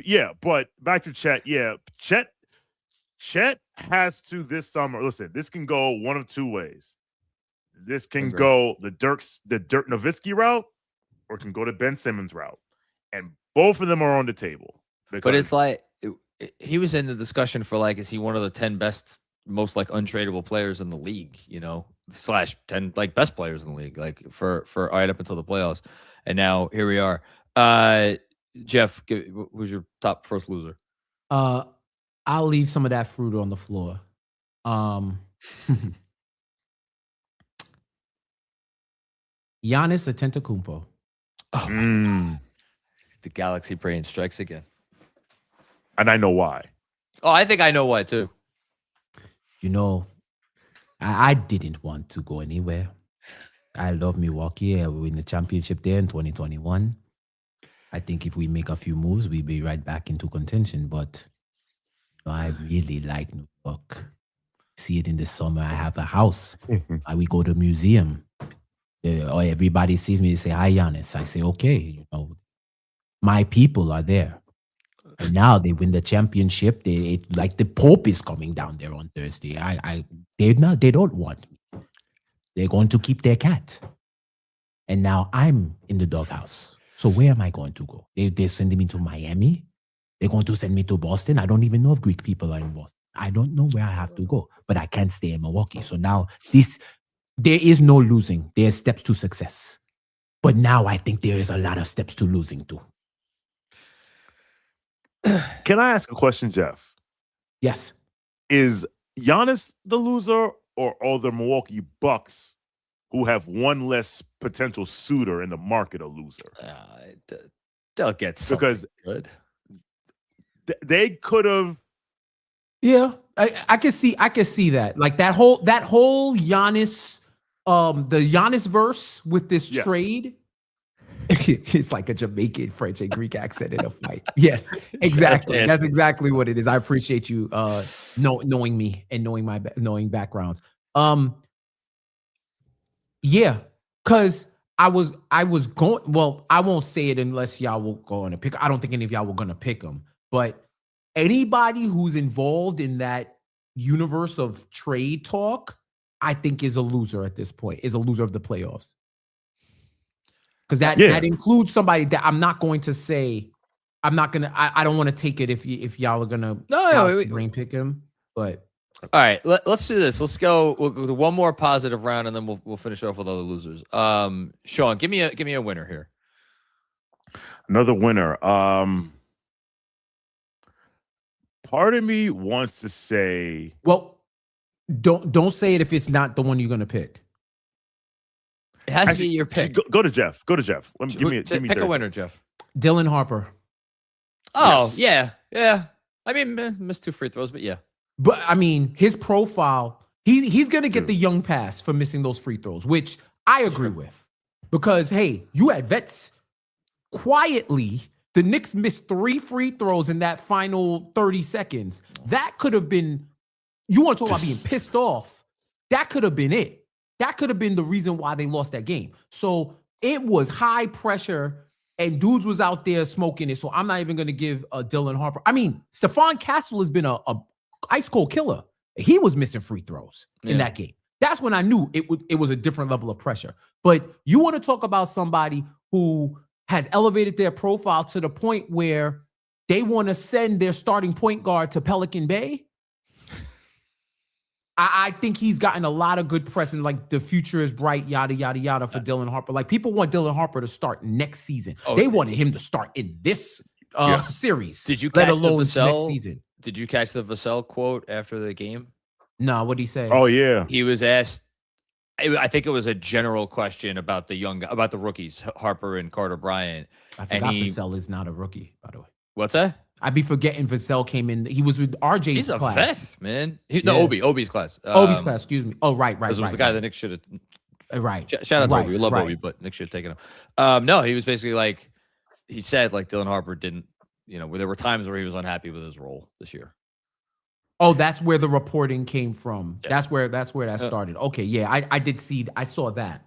Yeah, but back to Chet. Yeah, Chet has to this summer. Listen, this can go one of two ways. This can go the Dirk Nowitzki route, or it can go the Ben Simmons route, and both of them are on the table. But it's like he was in the discussion for like, is he one of the 10 best, most like untradeable players in the league? You know, / 10 like best players in the league, like for right up until the playoffs, and now here we are. Jeff, who's your top first loser? I'll leave some of that fruit on the floor. Giannis Antetokounmpo. Oh, the galaxy brain strikes again. And I know why. Oh, I think I know why too. You know, I didn't want to go anywhere. I love Milwaukee. I win the championship there in 2021. I think if we make a few moves, we'll be right back into contention. But I really like New York. See it in the summer. I have a house. We go to a museum. Everybody sees me, they say, "Hi, Giannis." I say, "Okay, you know, my people are there." And now they win the championship. Like the Pope is coming down there on Thursday. They don't want me. They're going to keep their cat. And now I'm in the doghouse. So where am I going to go? They're sending me to Miami. They're going to send me to Boston. I don't even know if Greek people are in Boston. I don't know where I have to go, but I can't stay in Milwaukee. So now there is no losing. There's steps to success. But now I think there is a lot of steps to losing too. Can I ask a question, Jeff? Yes. Is Giannis the loser, or are the Milwaukee Bucks, who have one less potential suitor in the market, a loser? They'll get something because good. They could have. Yeah, I can see that. Like that whole Giannis, the Giannis verse with this trade. It's like a Jamaican, French, and Greek accent in a fight. Yes, exactly. That's exactly what it is. I appreciate you knowing me and knowing backgrounds. Yeah, because I was going. Well, I won't say it unless y'all will go on and pick. I don't think any of y'all were gonna pick him. But anybody who's involved in that universe of trade talk, I think is a loser at this point. Is a loser of the playoffs. Because that includes somebody that I'm not going to say. I'm not gonna. I don't want to take it if y'all are gonna brain pick him. But all right, let's do this. Let's go. We'll do one more positive round, and then we'll finish off with other losers. Shawn, give me a winner here. Another winner. Part of me wants to say. Well, don't say it if it's not the one you're gonna pick. It has to be your pick. Go to Jeff. Go to Jeff. Give me pick a winner, Jeff. Dylan Harper. Oh yes. yeah. I mean, missed 2 free throws, but yeah. But I mean, his profile. He's gonna get the young pass for missing those free throws, which I agree with, because hey, you had vets quietly. The Knicks missed 3 free throws in that final 30 seconds. That could have been. You want to talk about being pissed off? That could have been it. That could have been the reason why they lost that game. So it was high pressure, and dudes was out there smoking it. So I'm not even going to give Dylan Harper. I mean, Stephon Castle has been a ice cold killer. He was missing free throws in that game. That's when I knew it was a different level of pressure. But you want to talk about somebody who has elevated their profile to the point where they want to send their starting point guard to Pelican Bay? I think he's gotten a lot of good press, and like the future is bright, yada, yada, yada for Dylan Harper. Like people want Dylan Harper to start next season. They wanted him to start in this series. Did you catch let alone the next season? Did you catch the Vassell quote after the game? No, what did he say? Oh, yeah. He was asked, I think it was a general question about the rookies, Harper and Carter Bryant. I forgot Vassell is not a rookie, by the way. What's that? I'd be forgetting Vassell came in. He was with RJ's class. He's a vet, man. Obi's class. Obi's class, excuse me. Oh, right. This was the guy that Nick should have. Right. Shout out to Obi. We love Obi, but Nick should have taken him. No, he was basically like, he said like Dylan Harper didn't, where there were times where he was unhappy with his role this year. Oh, that's where the reporting came from. Yeah. That's where that started. Okay, yeah, I saw that.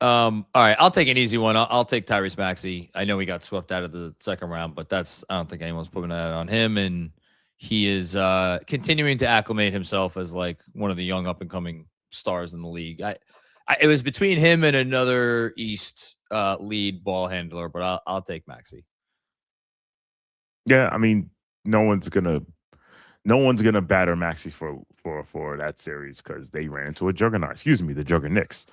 All right, I'll take an easy one. I'll take Tyrese Maxey. I know he got swept out of the second round, but I don't think anyone's putting that on him, and he is continuing to acclimate himself as like one of the young up and coming stars in the league. It was between him and another East lead ball handler, but I'll take Maxey. Yeah, I mean, no one's gonna batter Maxey for that series because they ran into a juggernaut. Excuse me, the Juggernauts.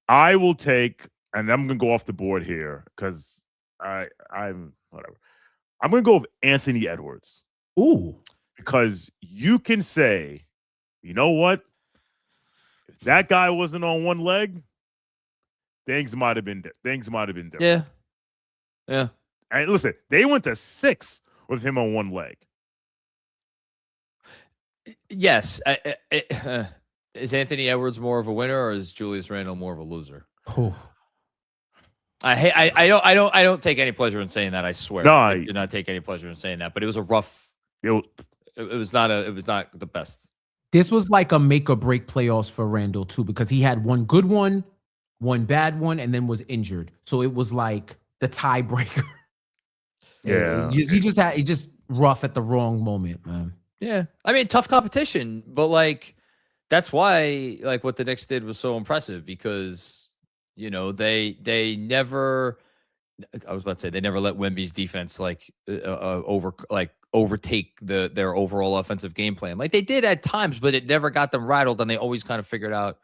I will take, and I'm gonna go off the board here because I'm whatever. I'm gonna go with Anthony Edwards. Ooh, because you can say, you know what? If that guy wasn't on one leg, things might have been different. Yeah. And listen, they went to 6 with him on one leg. Yes. Is Anthony Edwards more of a winner, or is Julius Randle more of a loser? Oh. I don't take any pleasure in saying that. I swear. No, I do not take any pleasure in saying that. But it was a rough. It was not the best. This was like a make or break playoffs for Randle too, because he had one good one, one bad one, and then was injured. So it was like the tiebreaker. Yeah, he just rough at the wrong moment, man. Yeah, I mean, tough competition, but like that's why like what the Knicks did was so impressive because they never. I was about to say they never let Wemby's defense overtake their overall offensive game plan. Like they did at times, but it never got them rattled, and they always kind of figured out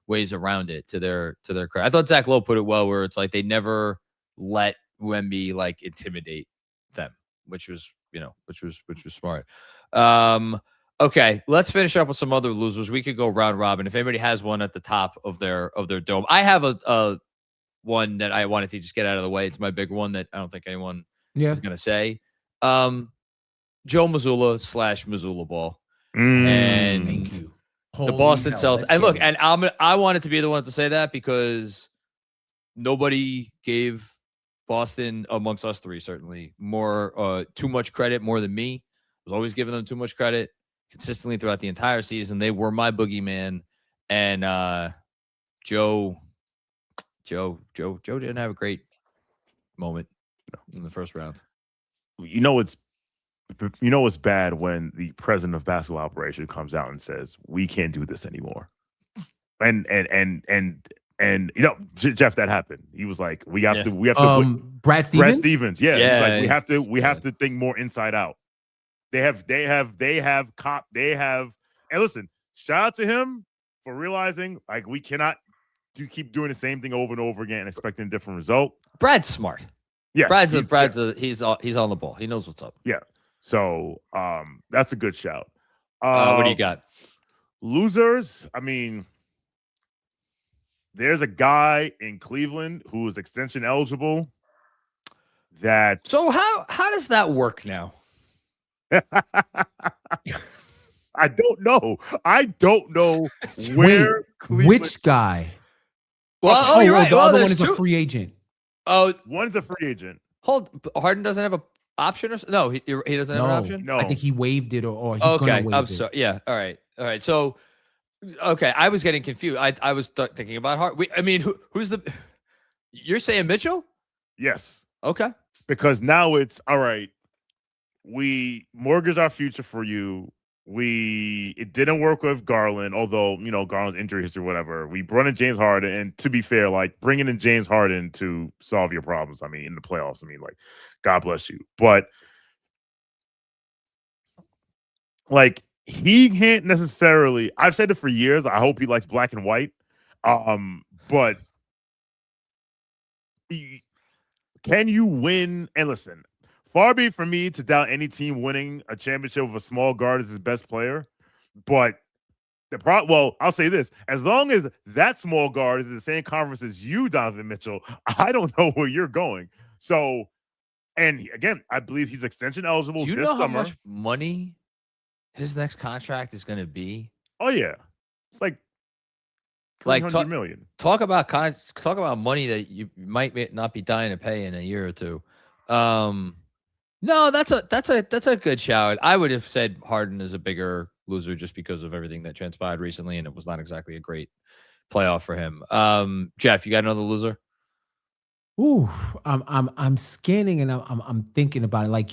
ways around it to their credit. I thought Zach Lowe put it well, where it's like they never let Wemby like intimidate them, which was smart. Okay, let's finish up with some other losers. We could go round robin. If anybody has one at the top of their dome, I have a one that I wanted to just get out of the way. It's my big one that I don't think anyone is going to say. Joe Mazzulla / Mazzulla Ball. And Thank you. The Boston Celtics. And look, and I wanted to be the one to say that because nobody gave Boston, amongst us three, certainly, too much credit more than me. I was always giving them too much credit consistently throughout the entire season. They were my boogeyman. And Joe didn't have a great moment in the first round. You know it's bad when the president of basketball operation comes out and says we can't do this anymore. And Jeff, that happened. He was like, we have to Brad Stevens. Yeah. Yeah, He's like, we have to think more inside out. And listen, shout out to him for realizing like we cannot keep doing the same thing over and over again and expecting a different result. Brad's smart. Yeah. He's on the ball. He knows what's up. Yeah. So that's a good shout. What do you got? Losers, I mean, there's a guy in Cleveland who is extension eligible. So how does that work now? I don't know where Cleveland... Which guy? Well, you're right. The other one is two. a free agent. Oh, one's a free agent. Harden doesn't have an option, or no? He doesn't have an option. No, I think he waived it, or he's gonna waive it. I'm sorry. Yeah. All right. So, okay, I was getting confused. I was thinking about Harden. Who's the? You're saying Mitchell? Yes. Okay. Because now it's all right. We mortgage our future for you. It didn't work with Garland, although Garland's injury history, whatever. We brought in James Harden, and to be fair, like bringing in James Harden to solve your problems. I mean, in the playoffs, like, God bless you, but like he can't necessarily. I've said it for years. I hope he likes black and white, but can you win? And listen. Far be it from me to doubt any team winning a championship with a small guard as his best player, but I'll say this: as long as that small guard is in the same conference as you, Donovan Mitchell, I don't know where you're going. So, and again, I believe he's extension eligible. Do you this know how summer. much money his next contract is going to be? Oh yeah, it's like $300 million. Talk about money that you might not be dying to pay in a year or two. No, that's a good shout. I would have said Harden is a bigger loser just because of everything that transpired recently, and it was not exactly a great playoff for him. Jeff, you got another loser? Ooh, I'm scanning and I'm thinking about it. Like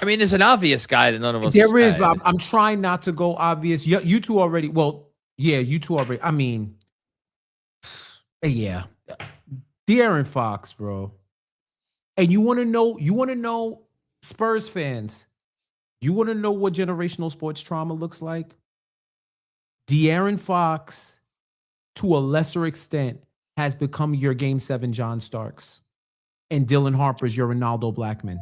there's an obvious guy that none of us. There is, but I'm trying not to go obvious. You two already. Well, yeah, you two already. I mean, yeah, De'Aaron Fox, bro. And you want to know, Spurs fans, you want to know what generational sports trauma looks like? De'Aaron Fox, to a lesser extent, has become your Game 7 John Starks. And Dylan Harper's your Ronaldo Blackman.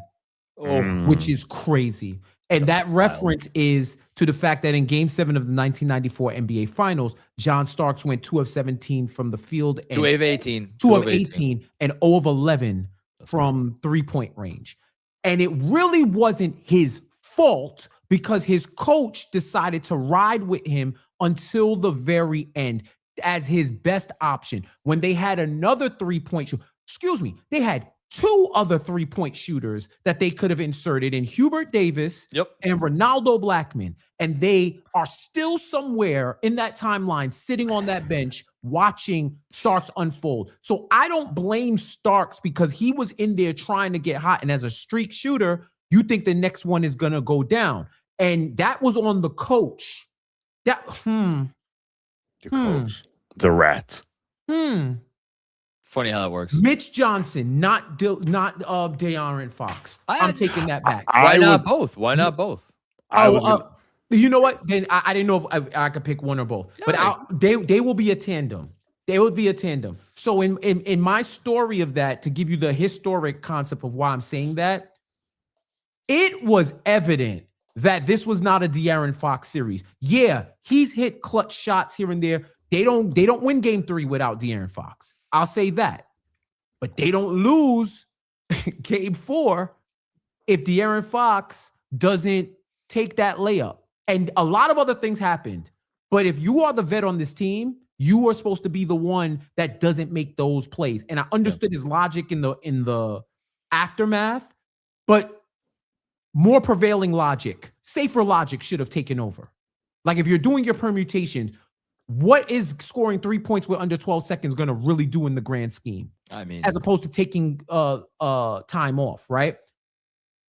Which is crazy. And that reference is to the fact that in Game 7 of the 1994 NBA Finals, John Starks went 2 of 17 from the field. And 2 of 18. 2 of 18 and 0 of 11 from three-point range. And it really wasn't his fault because his coach decided to ride with him until the very end as his best option. When they had another three-point shooter, they had 2 other three-point shooters that they could have inserted in Hubert Davis and Ronaldo Blackman. And they are still somewhere in that timeline sitting on that bench watching Starks unfold. So I don't blame Starks because he was in there trying to get hot. And as a streak shooter, you think the next one is going to go down. And that was on the coach. The coach. The rat. Funny how that works. Mitch Johnson, not De'Aaron Fox. I'm taking that back. Why not both? You know what? Then I didn't know if I could pick one or both. Yeah. But they will be a tandem. They would be a tandem. So in my story of that, to give you the historic concept of why I'm saying that, it was evident that this was not a De'Aaron Fox series. Yeah, he's hit clutch shots here and there. They don't win Game 3 without De'Aaron Fox. I'll say that. But they don't lose Game 4 if De'Aaron Fox doesn't take that layup. And a lot of other things happened. But if you are the vet on this team, you are supposed to be the one that doesn't make those plays. And I understood his logic in the aftermath, but more prevailing logic, safer logic should have taken over. Like if you're doing your permutations, what is scoring 3 points with under 12 seconds going to really do in the grand scheme? I mean, as opposed to taking time off, right?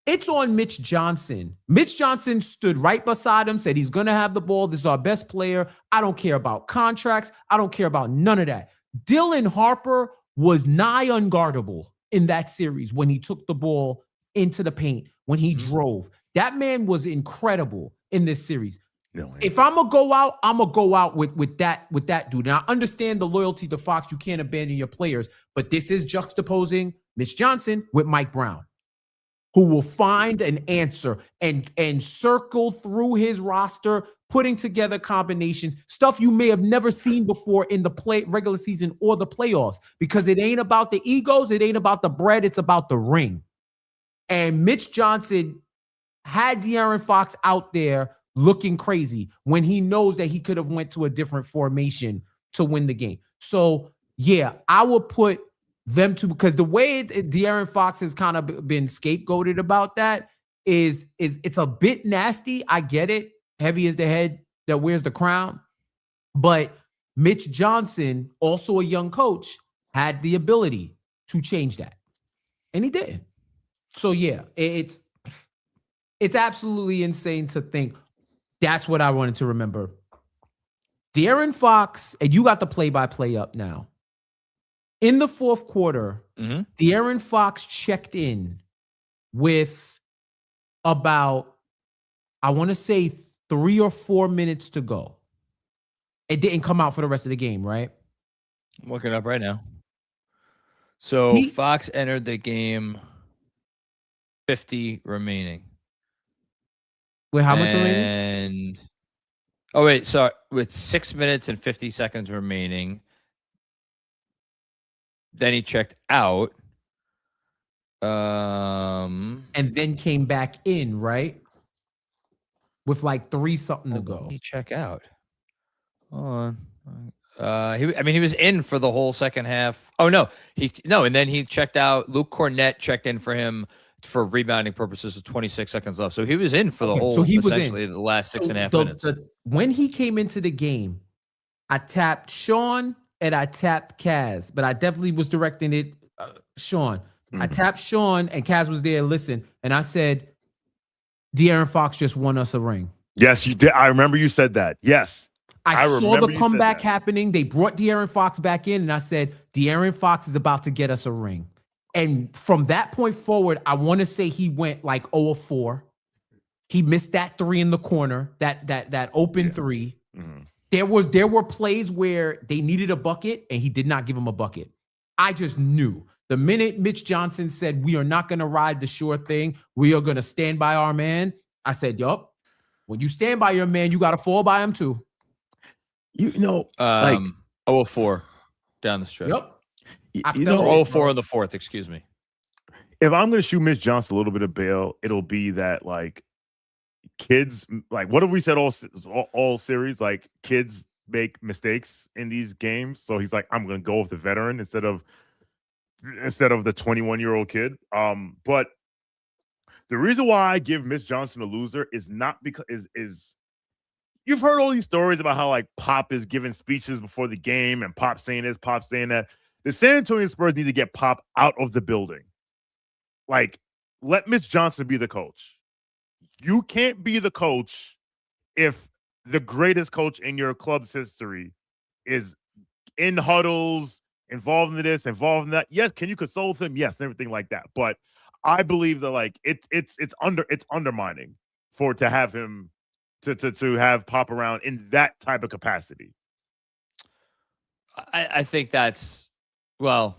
It's on Mitch Johnson. Mitch Johnson stood right beside him, said he's going to have the ball. This is our best player. I don't care about contracts. I don't care about none of that. Dylan Harper was nigh unguardable in that series when he took the ball into the paint, when he drove. That man was incredible in this series. No, if I'm gonna go out, I'm gonna go out with that dude. And I understand the loyalty to Fox. You can't abandon your players, but this is juxtaposing Mitch Johnson with Mike Brown, who will find an answer and circle through his roster, putting together combinations, stuff you may have never seen before in the regular season or the playoffs, because it ain't about the egos, it ain't about the bread, it's about the ring. And Mitch Johnson had De'Aaron Fox out there looking crazy when he knows that he could have went to a different formation to win the game. So, yeah, I would put them to, because the way De'Aaron Fox has kind of been scapegoated about that is it's a bit nasty. I get it. Heavy is the head that wears the crown. But Mitch Johnson, also a young coach, had the ability to change that. And he did. So, yeah, it's absolutely insane to think that's what I wanted to remember. De'Aaron Fox, and you got the play-by-play up now. In the fourth quarter, De'Aaron Fox checked in with about, I want to say 3 or 4 minutes to go. It didn't come out for the rest of the game, right? I'm looking it up right now. So Fox entered the game 50 remaining. With how much remaining? And oh wait, so with 6 minutes and 50 seconds remaining, then he checked out. And then came back in, right? With like 3 something to go. He check out. Hold on. He was in for the whole second half. Oh no, and then he checked out. Luke Cornett checked in for him for rebounding purposes with 26 seconds left. So he was in for the whole, so he was essentially the last 6.5 minutes. When he came into the game, I tapped Shawn and I tapped Kaz, but I definitely was directing it Shawn. I tapped Shawn and Kaz was there. Listen, and I said, De'Aaron Fox just won us a ring. Yes, you did. I remember you said that. Yes. I saw the comeback happening. They brought De'Aaron Fox back in, and I said, De'Aaron Fox is about to get us a ring. And from that point forward, I want to say he went like 0-4. He missed that 3 in the corner, that open 3. There were plays where they needed a bucket, and he did not give him a bucket. I just knew. The minute Mitch Johnson said, we are not going to ride the sure thing, we are going to stand by our man, I said, yup. When you stand by your man, you got to fall by him too. You know, like 0-4 down the stretch. Yep. You know, 0-4 in the fourth, excuse me. If I'm going to shoot Mitch Johnson a little bit of bail, it'll be that, like, kids, like, what have we said all series? Like, kids make mistakes in these games. So he's like, I'm going to go with the veteran instead of the 21-year-old kid. But the reason why I give Mitch Johnson a loser is not because is you've heard all these stories about how, like, Pop is giving speeches before the game and Pop saying this, Pop saying that. The San Antonio Spurs need to get Pop out of the building. Like, let Mitch Johnson be the coach. You can't be the coach if the greatest coach in your club's history is in huddles, involved in this, involved in that. Yes, can you console him? Yes, and everything like that. But I believe that, like, it's undermining to have him to have Pop around in that type of capacity. I think that's, well,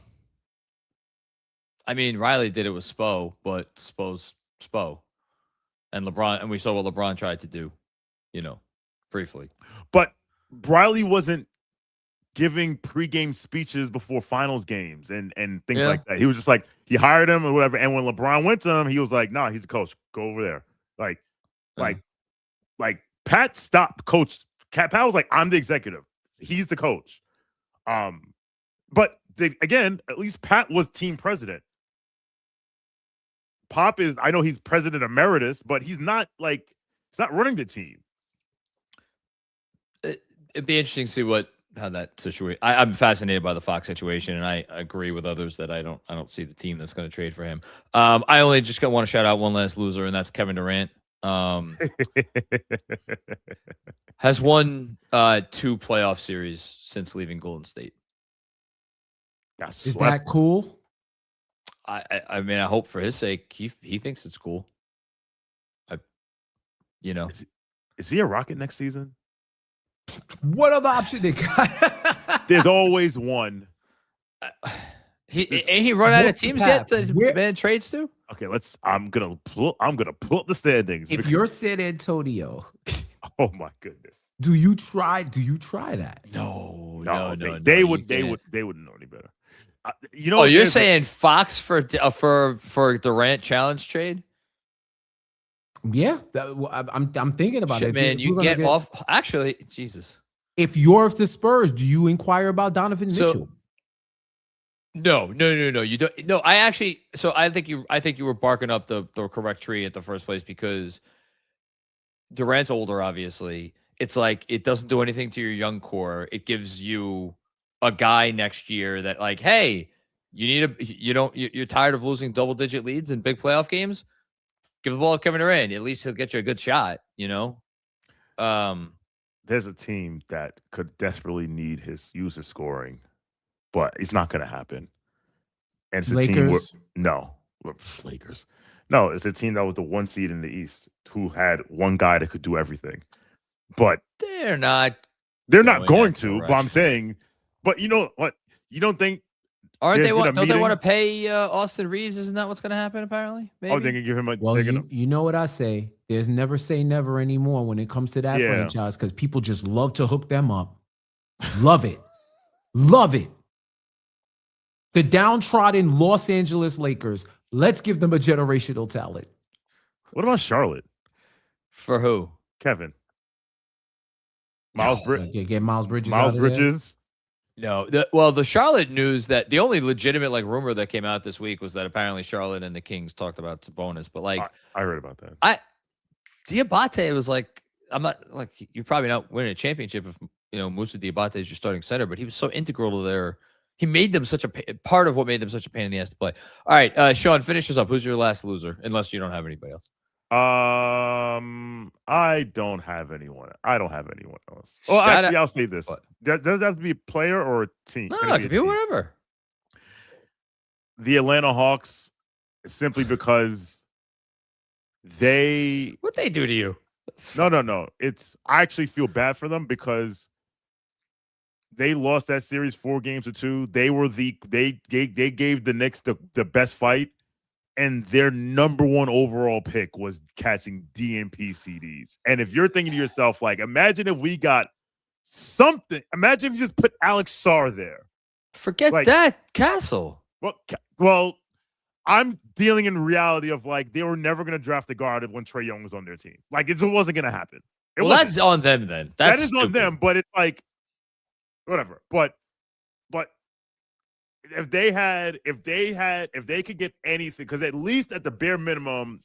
I mean, Riley did it with Spo, but Spo's Spo. And LeBron, and we saw what LeBron tried to do, briefly. But Riley wasn't giving pregame speeches before finals games and things like that. He was just like, he hired him or whatever. And when LeBron went to him, he was like, nah, he's the coach. Go over there. Like Pat stopped coach. Pat was like, I'm the executive. He's the coach. But again, at least Pat was team president. Pop is, I know he's president emeritus, but he's not running the team. it'd be interesting to see how that situation. I'm fascinated by the Fox situation, and I agree with others that I don't see the team that's going to trade for him. I only just want to shout out one last loser, and that's Kevin Durant. Has won 2 playoff series since leaving Golden State. Is that cool? I mean, I hope for his sake he thinks it's cool. Is he a Rocket next season? What other option they got? There's always one. He run out of teams yet to demand trades to? Okay, I'm gonna pull up the standings. If you're San Antonio, oh my goodness, do you try that? No. They wouldn't know any better. You're saying Fox for Durant challenge trade? Yeah, I'm thinking about it, man. You get off. Actually, Jesus. If you're the Spurs, do you inquire about Donovan Mitchell? No. You don't. No, I think you were barking up the correct tree at the first place because Durant's older. Obviously, it's like it doesn't do anything to your young core. It gives you a guy next year that, like, hey, you're tired of losing double-digit leads in big playoff games. Give the ball to Kevin Durant. At least he'll get you a good shot. There's a team that could desperately need his scoring, but it's not going to happen. And it's a Lakers? team Lakers. No, it's a team that was the 1 seed in the East who had one guy that could do everything. But they're not going to. But I'm saying, but you know what? You don't think? Don't they want to pay Austin Reeves? Isn't that what's going to happen? Apparently, maybe? Oh, they can give him a. Well, you know what I say. There's never say never anymore when it comes to that franchise because people just love to hook them up. Love it. The downtrodden Los Angeles Lakers. Let's give them a generational talent. What about Charlotte? For who? Kevin. Miles Bridges. Get Miles Bridges. Miles Bridges. No. The Charlotte news that the only legitimate rumor that came out this week was that apparently Charlotte and the Kings talked about Sabonis, but I heard about that. Diabate was like, I'm not you're probably not winning a championship if Moussa Diabate is your starting center, but he was so integral to he made them such a part of what made them such a pain in the ass to play. All right, Shawn, finish us up. Who's your last loser? Unless you don't have anybody else. I don't have anyone. else. Well, actually, I'll say this. Does it have to be a player or a team? No, it could be whatever. The Atlanta Hawks, simply because what they do to you? No. I actually feel bad for them because they lost that series 4-2. They gave the Knicks the best fight. And their number 1 overall pick was catching DNP CDs. And if you're thinking to yourself, imagine if we got something. Imagine if you just put Alex Sarr there. Forget that, Castle. Well, I'm dealing in reality of they were never going to draft a guard when Trae Young was on their team. It just wasn't going to happen. That's on them then. That is on them, but it's whatever. But if they could get anything, because at least at the bare minimum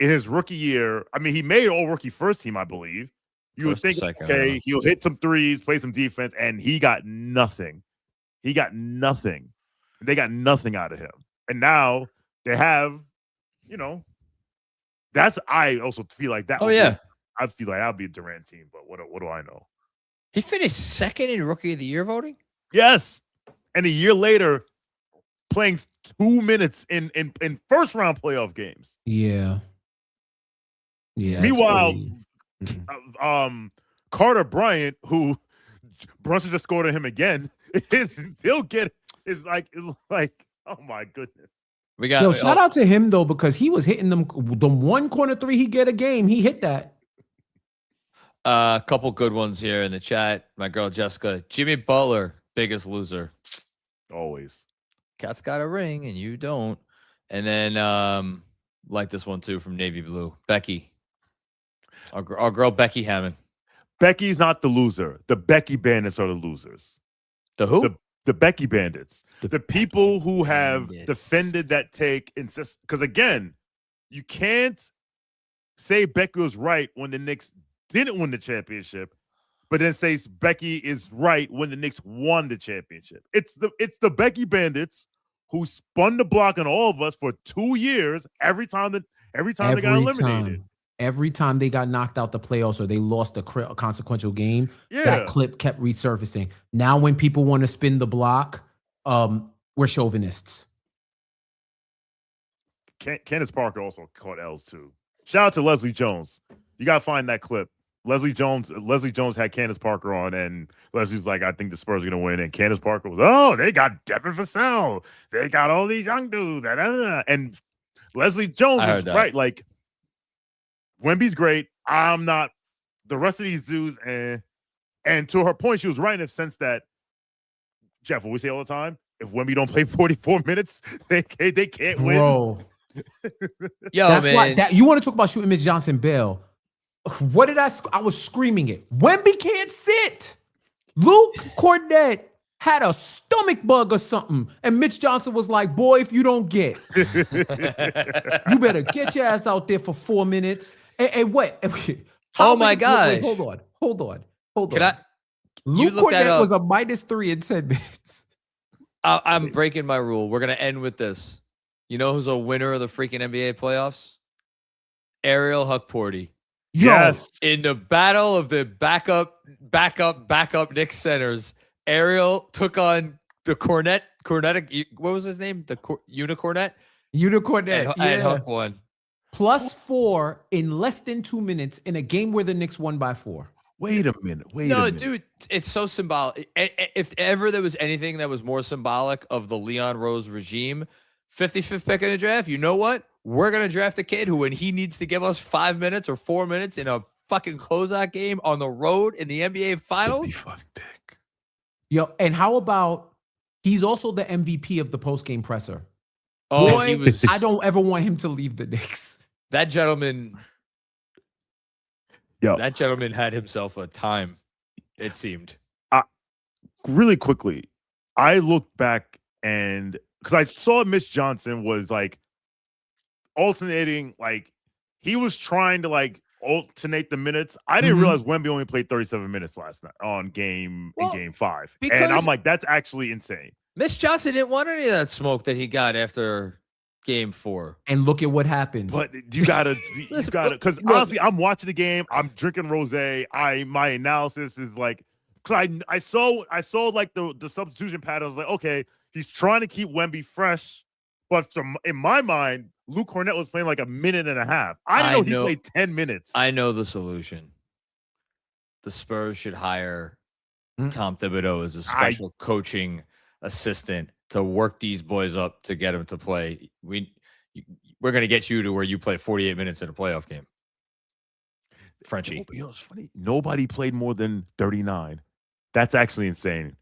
in his rookie year, I mean, he made all rookie first team, I believe. You would think, okay, he'll hit some threes, play some defense, and he got nothing. They got nothing out of him. And now they have, I also feel like that. Oh, yeah. I feel like I'll be a Durant team, but what do I know? He finished second in Rookie of the Year voting? Yes. And a year later, playing 2 minutes in first round playoff games. Yeah. Meanwhile, Carter Bryant, who Brunson just scored on him again, is oh my goodness. Shout out to him though, because he was hitting them. The 1 corner 3 he get a game, he hit that. A couple good ones here in the chat. My girl Jessica, Jimmy Butler, biggest loser. Always. Cat's got a ring and you don't. And then like this one too from Navy Blue. Becky. Our girl Becky Hammond. Becky's not the loser. The Becky Bandits are the losers. The who? The Becky Bandits. The people who have defended that take. Because again, you can't say Becky was right when the Knicks didn't win the championship. but then says Becky is right when the Knicks won the championship. It's the Becky Bandits who spun the block on all of us for 2 years every time they got eliminated. Every time they got knocked out the playoffs or they lost a consequential game, that clip kept resurfacing. Now when people want to spin the block, we're chauvinists. Candace Parker also caught L's too. Shout out to Leslie Jones. You gotta find that clip. Leslie Jones had Candace Parker on, and Leslie's like, I think the Spurs are gonna win. And Candace Parker was, they got Devin Vassell. They got all these young dudes. And Leslie Jones is right. Like, Wemby's great. I'm not. The rest of these dudes, and to her point, she was right in the sense that, Jeff, what we say all the time, if Wemby don't play 44 minutes, they can't win. Bro. Yo, that's man. Why, you want to talk about shooting Mitch Johnson Bell. What did I was screaming it. Wemby can't sit. Luke Cornett had a stomach bug or something. And Mitch Johnson was like, boy, if you don't get, you better get your ass out there for 4 minutes. And what? Oh my gosh. Hold on. Luke Cornett was a -3 in 10 minutes. I'm breaking my rule. We're going to end with this. You know who's a winner of the freaking NBA playoffs? Ariel Huckporty. Yes. In the battle of the backup Knicks centers, Ariel took on the Cornette. What was his name? The Unicornet? Unicornet. And Huck won. +4 in less than 2 minutes in a game where the Knicks won by 4. Wait a minute. No, dude, it's so symbolic. If ever there was anything that was more symbolic of the Leon Rose regime, 55th pick in the draft, you know what? We're going to draft a kid who, when he needs to give us 5 minutes or 4 minutes in a fucking closeout game on the road in the NBA Finals. 55th pick. Yo, and how about he's also the MVP of the post-game presser? Oh, Boy, I don't ever want him to leave the Knicks. That gentleman had himself a time, it seemed. Really quickly, I looked back and because I saw Mitch Johnson was like alternating, like he was trying to like alternate the minutes. I didn't realize Wemby only played 37 minutes last night in game 5. And I'm like, that's actually insane. Mitch Johnson didn't want any of that smoke that he got after game 4. And look at what happened. But you gotta, because honestly, I'm watching the game. I'm drinking rosé. My analysis is like, because I saw like the substitution pattern. I was like, okay, he's trying to keep Wemby fresh, but in my mind, Luke Cornett was playing like a minute and a half. I didn't know he played 10 minutes. I know the solution. The Spurs should hire Tom Thibodeau as a special coaching assistant to work these boys up to get them to play. We're going to get you to where you play 48 minutes in a playoff game. Frenchie. You know, it's funny. Nobody played more than 39. That's actually insane.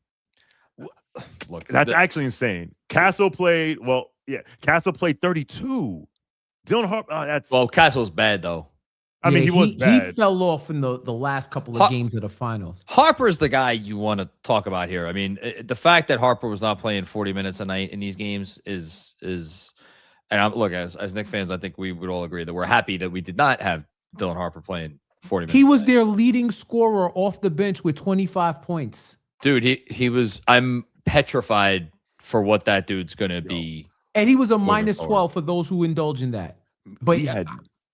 Look, that's actually insane. Castle played 32. Dylan Harper. Castle's bad though. I mean, he was bad. He fell off in the last couple of games of the finals. Harper's the guy you want to talk about here. I mean, the fact that Harper was not playing 40 minutes a night in these games is and look, as Knicks fans, I think we would all agree that we're happy that we did not have Dylan Harper playing 40 minutes. He was their leading scorer off the bench with 25 points. Dude, he was. I'm petrified for what that dude's going to be. And he was a -12 for those who indulge in that. But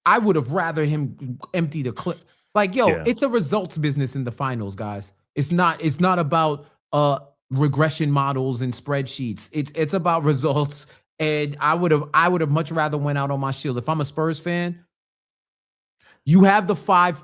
I would have rather him empty the clip. Like, it's a results business in the finals, guys. It's not about regression models and spreadsheets. It's about results. And I would have much rather went out on my shield. If I'm a Spurs fan, you have the 5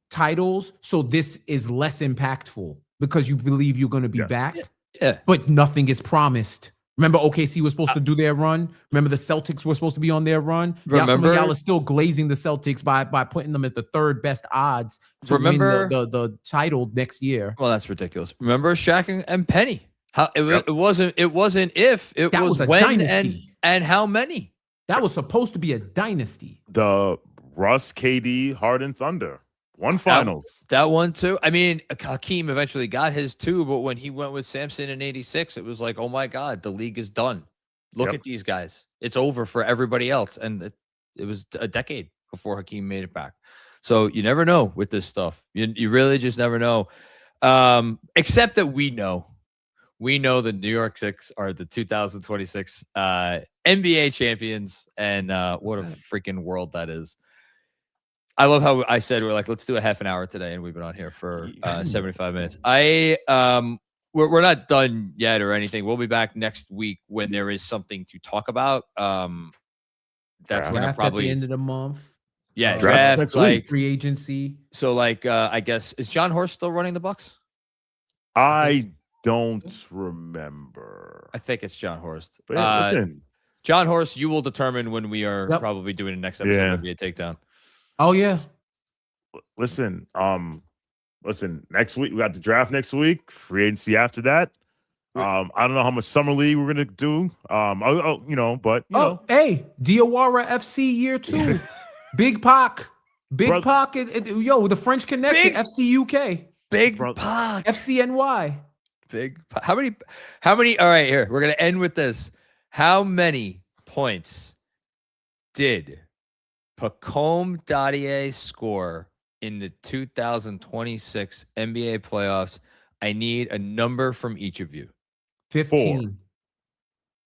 titles, so this is less impactful because you believe you're going to be back. Yeah. But nothing is promised. Remember OKC was supposed to do their run? Remember the Celtics were supposed to be on their run? Some of y'all are still glazing the Celtics by putting them at the 3rd best odds to win the title next year. Well, that's ridiculous. Remember Shaq and Penny? How it wasn't if, it was when dynasty. And how many? That was supposed to be a dynasty. The Russ, KD, Harden, Thunder. One finals. That one too. I mean, Hakeem eventually got his too, but when he went with Sampson in '86, it was like, oh my God, the league is done. Look at these guys. It's over for everybody else. And it was a decade before Hakeem made it back. So you never know with this stuff. You really just never know. Except that we know the New York Knicks are the 2026 NBA champions, and what a freaking world that is. I love how I said we're like, let's do a half an hour today, and we've been on here for 75 minutes. We're not done yet or anything. We'll be back next week when there is something to talk about. That's gonna probably at the end of the month. Yeah, draft like free agency. So like I guess is John Horst still running the Bucks? I don't remember. I think it's John Horst. But yeah, listen, John Horst, you will determine when we are probably doing the next episode of NBA Takedown. Oh yeah. Listen, next week we got the draft next week, free agency after that. I don't know how much summer league we're gonna do. Hey, Diawara FC year 2. Big Pac, the French Connection, FC UK, Big Pac, FCNY, Big Pac. How many? All right, here we're gonna end with this. How many points did Pacome Dadier score in the 2026 NBA playoffs? I need a number from each of you. 15. 4.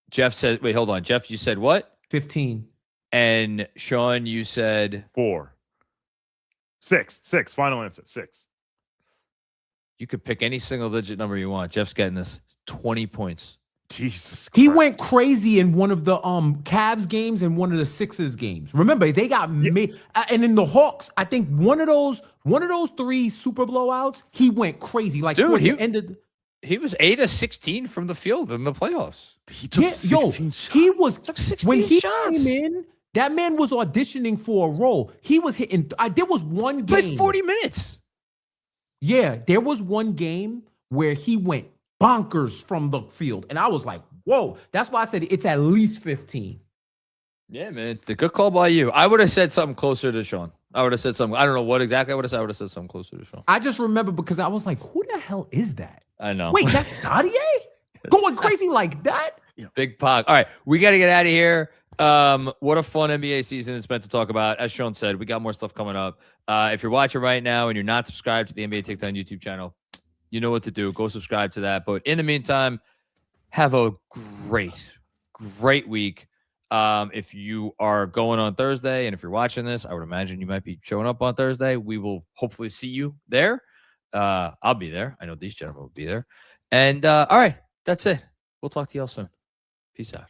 Jeff said, wait, hold on. Jeff, you said what? 15. And Shawn, you said 4. 6. Final answer. 6. You could pick any single digit number you want. Jeff's getting this. 20 points. Jesus Christ. He went crazy in one of the Cavs games and one of the Sixers games. Remember, they got made, and in the Hawks, I think one of those 3 super blowouts, he went crazy. Like, dude, he was 8 of 16 from the field in the playoffs. He took 16 shots. He was took 16 when he shots. came in. That man was auditioning for a role. He was hitting. There was one game. Played 40 minutes. Yeah, there was one game where he went bonkers from the field, and I was like, "Whoa!" That's why I said it's at least 15. Yeah, man, it's a good call by you. I would have said something closer to Shawn. I would have said something. I don't know what exactly I would have said. I would have said something closer to Shawn. I just remember because I was like, "Who the hell is that?" I know. Wait, that's Dadier going crazy like that? Big Pac. All right, we got to get out of here. What a fun NBA season it's meant to talk about. As Shawn said, we got more stuff coming up. If you're watching right now and you're not subscribed to the NBA Takedown YouTube channel, you know what to do. Go subscribe to that. But in the meantime, have a great week. If you are going on Thursday, and if you're watching this, I would imagine you might be showing up on Thursday. We will hopefully see you there. I'll be there. I know these gentlemen will be there. And all right, that's it. We'll talk to y'all soon. Peace out.